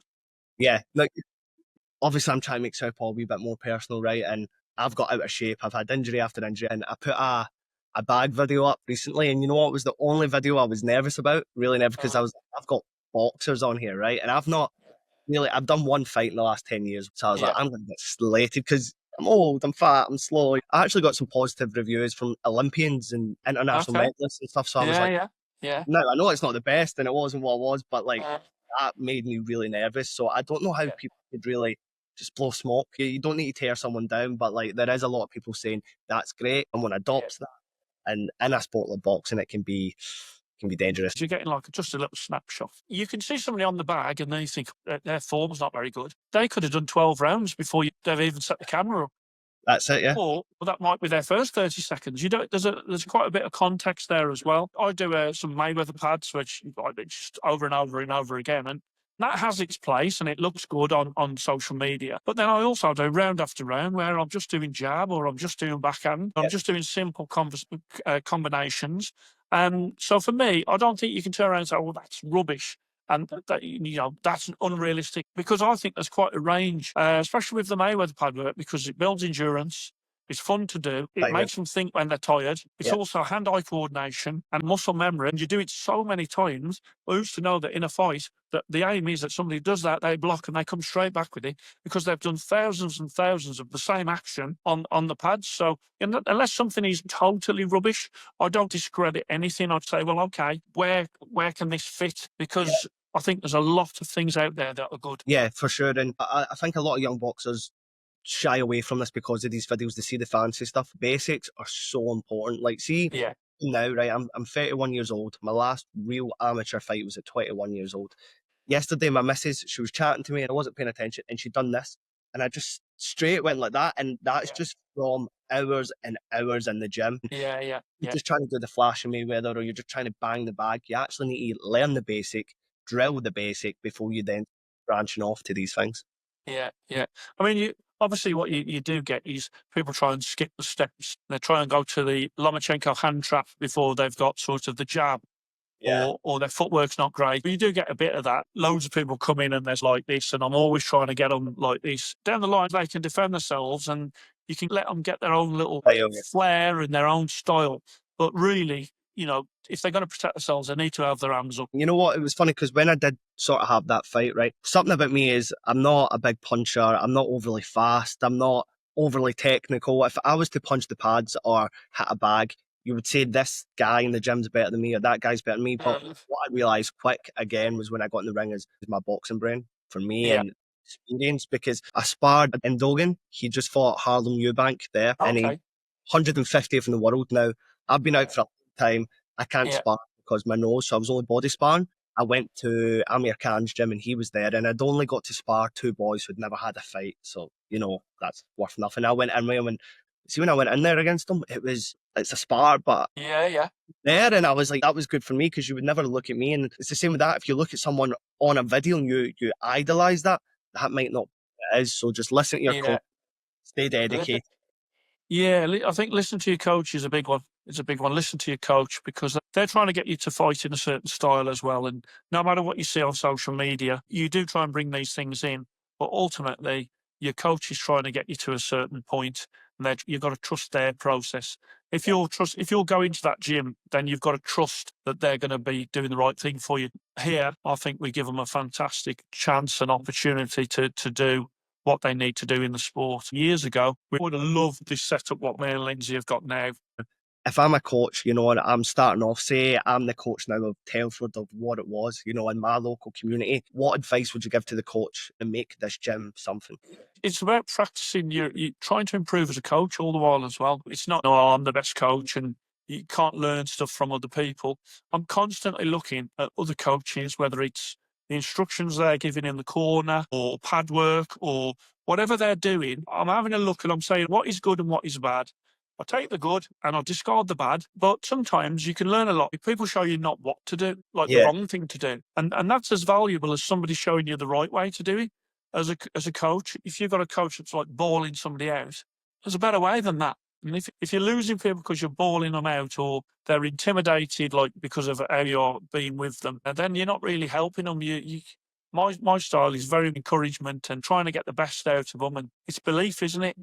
yeah. Like obviously, I'm trying to make Southpaw a wee bit more personal, right? And I've got out of shape. I've had injury after injury, and I put a bag video up recently, and you know what was the only video I was nervous about? Really nervous because I've got boxers on here, right? And I've done one fight in the last 10 years, so I was like, Yeah. I'm going to get slated because I'm old, I'm fat, I'm slow. I actually got some positive reviews from Olympians and international Okay. medalists and stuff. So I was Yeah, like, yeah, yeah. no, I know it's not the best, and it wasn't what it was, but like Uh, that made me really nervous. So I don't know how yeah, people could really just blow smoke. You don't need to tear someone down, but like there is a lot of people saying that's great. Someone yeah. adopts that, and in a sport like boxing, it can be dangerous. You're getting like just a little snapshot. You can see somebody on the bag, and then you think their form's not very good. They could have done 12 rounds before they've even set the camera up. That's it, yeah. Or well, that might be their first 30 seconds. You don't. There's quite a bit of context there as well. I do some Mayweather pads, which it's just over and over and over again, and that has its place and it looks good on social media. But then I also do round after round where I'm just doing jab or I'm just doing backhand. I'm Yeah. just doing simple combinations. And so for me, I don't think you can turn around and say, "Oh, that's rubbish." And that's unrealistic because I think there's quite a range, especially with the Mayweather pad work, because it builds endurance. It's fun to do. It Like, makes them think when they're tired. It's yeah, also hand-eye coordination and muscle memory. And you do it so many times. Who's to know that in a fight, that the aim is that somebody does that, they block and they come straight back with it because they've done thousands and thousands of the same action on the pads. So unless something is totally rubbish, I don't discredit anything. I'd say, well, okay, where can this fit? yeah. Because I think there's a lot of things out there that are good. Yeah, for sure. And I think a lot of young boxers shy away from this because of these videos. They see the fancy stuff. Basics are so important. Like, see, Yeah, now, right, I'm 31 years old. My last real amateur fight was at 21 years old. Yesterday, my missus, she was chatting to me and I wasn't paying attention and she'd done this. And I just straight went like that. And that's yeah, just from hours and hours in the gym. yeah, yeah, You're yeah, just trying to do the flash of Mayweather or you're just trying to bang the bag. You actually need to learn the basic, drill the basic before you then branching off to these things. yeah, yeah. I mean, you obviously what you do get is people try and skip the steps. They try and go to the Lomachenko hand trap before they've got sort of the jab. Yeah. Or their footwork's not great. But you do get a bit of that. Loads of people come in and there's like this, and I'm always trying to get them like this. Down the line, they can defend themselves, and you can let them get their own little flair and their own style. But really, if they're going to protect themselves, they need to have their hands up. You know what? It was funny because when I did sort of have that fight, right? Something about me is I'm not a big puncher. I'm not overly fast. I'm not overly technical. If I was to punch the pads or hit a bag, you would say this guy in the gym's better than me or that guy's better than me. But Mm. what I realized quick again was when I got in the ring is my boxing brain for me Yeah. and experience because I sparred in Dogan. He just fought Harlem Eubank there and he Okay. 150th in the world now. I've been out for a long time. I can't Yeah. spar because my nose, so I was only body sparring. I went to Amir Khan's gym and he was there, and I'd only got to spar two boys who'd never had a fight. So, that's worth nothing. I went in with him, and see, when I went in there against him, it's a spar, but Yeah. Yeah. there, and I was like, that was good for me because you would never look at me. And it's the same with that. If you look at someone on a video and you idolize that, that might not be what it is. So just listen to your Yeah. coach, stay dedicated. Yeah, I think listen to your coach is a big one. It's a big one. Listen to your coach because they're trying to get you to fight in a certain style as well. And no matter what you see on social media, you do try and bring these things in. But ultimately, your coach is trying to get you to a certain point, and that you've got to trust their process. If you're going to that gym, then you've got to trust that they're going to be doing the right thing for you. Here, I think we give them a fantastic chance and opportunity to do what they need to do in the sport. Years ago, we would have loved this setup what me and Lindsay have got now. If I'm a coach, and I'm starting off, say I'm the coach now of Telford of what it was, in my local community, what advice would you give to the coach to make this gym something? It's about practicing. You're trying to improve as a coach all the while as well. It's not, no, I'm the best coach and you can't learn stuff from other people. I'm constantly looking at other coaches, whether it's the instructions they're giving in the corner or pad work or whatever they're doing. I'm having a look and I'm saying what is good and what is bad. I take the good and I discard the bad, but sometimes you can learn a lot. If people show you not what to do, like the Yeah, wrong thing to do, and that's as valuable as somebody showing you the right way to do it as a coach. If you've got a coach that's like bawling somebody out, there's a better way than that. And if you're losing people because you're bawling them out or they're intimidated, like because of how you're being with them, and then you're not really helping them. My style is very encouragement and trying to get the best out of them, and it's belief, isn't it?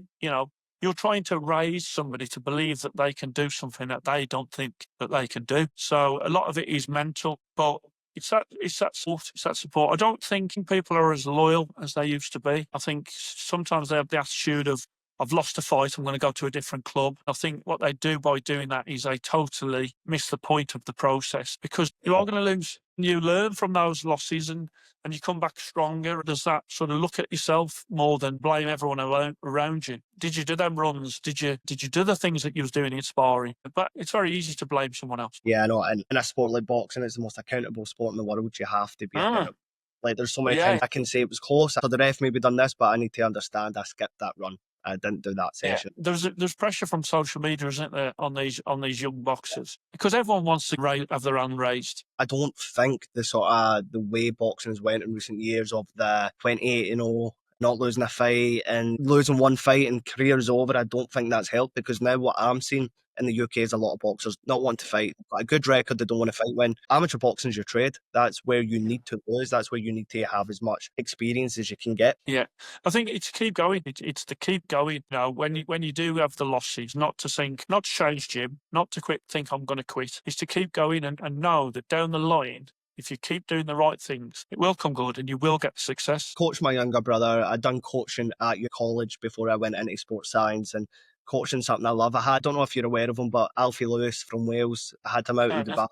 You're trying to raise somebody to believe that they can do something that they don't think that they can do. So a lot of it is mental, but it's that support. I don't think people are as loyal as they used to be. I think sometimes they have the attitude of, I've lost a fight, I'm going to go to a different club. I think what they do by doing that is they totally miss the point of the process because you are going to lose. You learn from those losses and you come back stronger. Does that sort of look at yourself more than blame everyone around you? Did you do them runs? Did you do the things that you was doing in sparring? But it's very easy to blame someone else. yeah, I know. And in a sport like boxing, it's the most accountable sport in the world. You have to be Ah, accountable. Like, there's so many yeah. times I can say it was close. So the ref maybe done this, but I need to understand I skipped that run. I didn't do that Yeah, session. there's pressure from social media, isn't there, on these young boxers because everyone wants to have their hand raised. I don't think the way boxing has went in recent years of the 28-0, not losing a fight and losing one fight and career is over. I don't think that's helped because now what I'm seeing in the UK is a lot of boxers not want to fight. They've got a good record, they don't want to fight. When amateur boxing is your trade, that's where you need to lose. That's where you need to have as much experience as you can get. Yeah, I think it's to keep going. It's to keep going. When you do have the losses, not to think, not to change gym, not to quit. Think I'm going to quit. It's to keep going and know that down the line, if you keep doing the right things, it will come good and you will get success. Coach my younger brother. I'd done coaching at your college before I went into sports science and coaching something I love. I don't know if you're aware of him, but Alfie Lewis from Wales, I had him out in Uh, Dubai.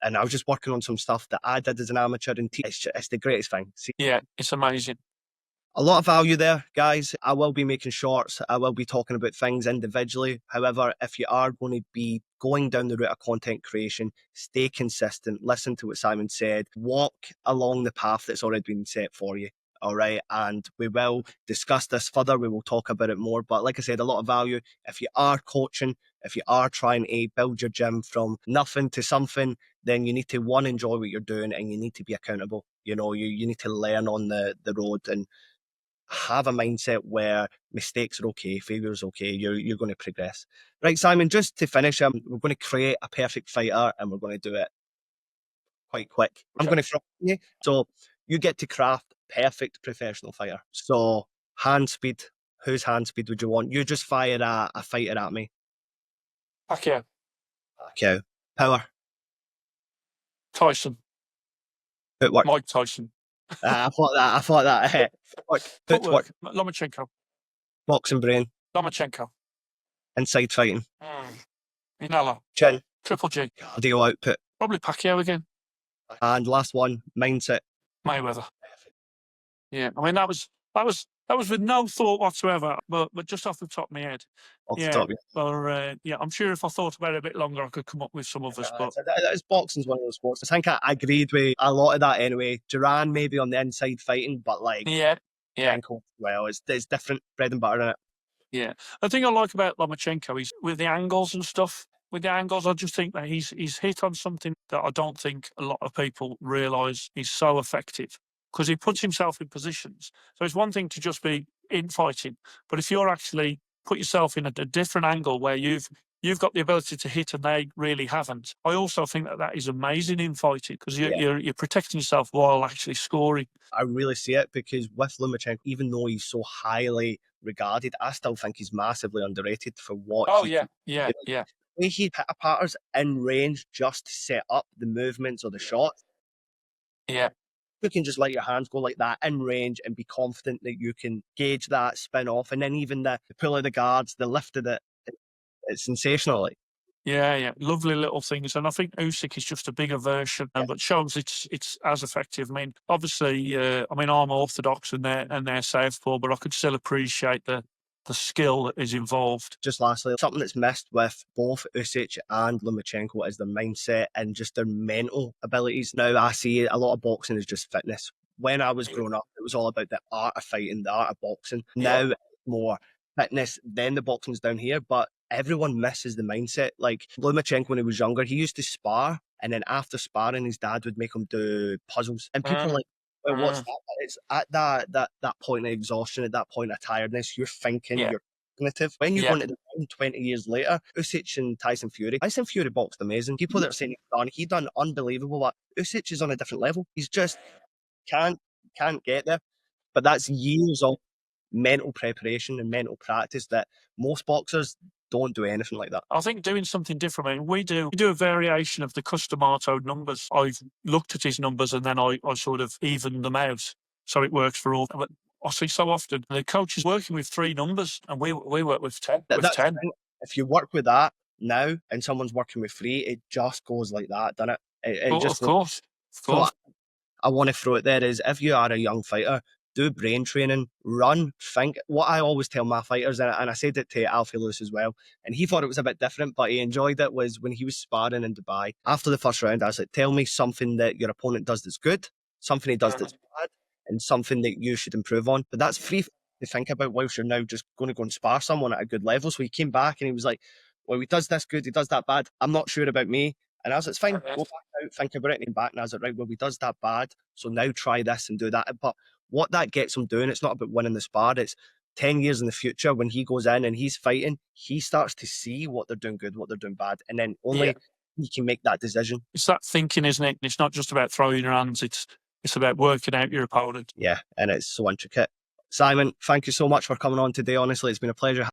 and I was just working on some stuff that I did as an amateur, and it's the greatest thing. See, Yeah, it's amazing. a lot of value there, guys. I will be making shorts. I will be talking about things individually. However, if you are going to be going down the route of content creation, stay consistent. Listen to what Simon said. Walk along the path that's already been set for you. All right. And we will discuss this further. We will talk about it more. But like I said, a lot of value. If you are coaching, if you are trying to build your gym from nothing to something, then you need to, one, enjoy what you're doing, and you need to be accountable. You know, you need to learn on the road and have a mindset where mistakes are okay, failure is okay, you're going to progress. Right, Simon, just to finish, we're going to create a perfect fighter, and we're going to do it quite quick. I'm going to throw it at you. So you get to craft perfect professional fighter. So hand speed, whose hand speed would you want? You just fire a fighter at me. Pacquiao. Okay. Power. Tyson. Footwork. Mike Tyson. I thought that. Footwork. Lomachenko. Boxing brain. Lomachenko. Inside fighting. Inala. Chin. Triple G. Cardio output. Probably Pacquiao again. And last one, mindset. Mayweather. Yeah, I mean that was with no thought whatsoever, but just off the top of my head. Off the Yeah, top of well, yeah, I'm sure if I thought about it a bit longer, I could come up with some others. But boxing's one of those sports. I think I agreed with a lot of that anyway. Duran maybe on the inside fighting, but like yeah, well, it's different bread and butter in it. Yeah, the thing I like about Lomachenko is with the angles and stuff. With the angles, I just think that he's hit on something that I don't think a lot of people realise is so effective, because he puts himself in positions. So it's one thing to just be infighting, but if you're actually put yourself in a different angle where you've got the ability to hit and they really haven't, I also think that is amazing in fighting, because you're protecting yourself while actually scoring. I really see it, because with Lomachenko, even though he's so highly regarded, I still think he's massively underrated for what. Oh yeah. The way he hit a patters in range just to set up the movements or the shots. Yeah. You can just let your hands go like that in range and be confident that you can gauge that spin off, and then even the pull of the guards, the lift of it, it's sensational. Like. Yeah, lovely little things, and I think Usyk is just a bigger version, but shows it's as effective. I mean, obviously, I'm Orthodox and they're Southpaw, but I could still appreciate the skill that is involved. Just lastly, something that's missed with both Usyk and Lomachenko is their mindset and just their mental abilities. Now, I see a lot of boxing is just fitness. When I was growing up, it was all about the art of fighting, the art of boxing. Now, it's more fitness, then the boxing's down here, but everyone misses the mindset. Like Lomachenko, when he was younger, he used to spar, and then after sparring, his dad would make him do puzzles. And people are like, well, what's that? It's at that point of exhaustion, at that point of tiredness, you're thinking, you're cognitive. When you go into the ring 20 years later, Usyk and Tyson Fury boxed amazing. People that are saying he done unbelievable, but Usyk is on a different level. He's just can't get there. But that's years of mental preparation and mental practice that most boxers don't do anything like that. I think doing something different. I mean, we do a variation of the Customato numbers. I've looked at his numbers and then I sort of even them out so it works for all. But I see so often the coach is working with 3 numbers and we work with 10. If you work with that now and someone's working with 3, it just goes like that, doesn't it? It just of course. So I want to throw it there is, if you are a young fighter, do brain training, run, think. What I always tell my fighters, and I said it to Alfie Lewis as well, and he thought it was a bit different, but he enjoyed it, was when he was sparring in Dubai. After the first round, I was like, tell me something that your opponent does that's good, something he does that's bad, and something that you should improve on. But that's free to think about whilst you're now just going to go and spar someone at a good level. So he came back and he was like, well, he does this good, he does that bad. I'm not sure about me. And I was like, it's fine, go back out, think about it, and back. And I was like, right, well, he does that bad, so now try this and do that. But what that gets him doing, it's not about winning the spar, it's 10 years in the future when he goes in and he's fighting, he starts to see what they're doing good, what they're doing bad, and then only he can make that decision. It's that thinking, isn't it? It's not just about throwing your hands, it's about working out your opponent. Yeah, and it's so intricate. Simon, thank you so much for coming on today. Honestly, it's been a pleasure.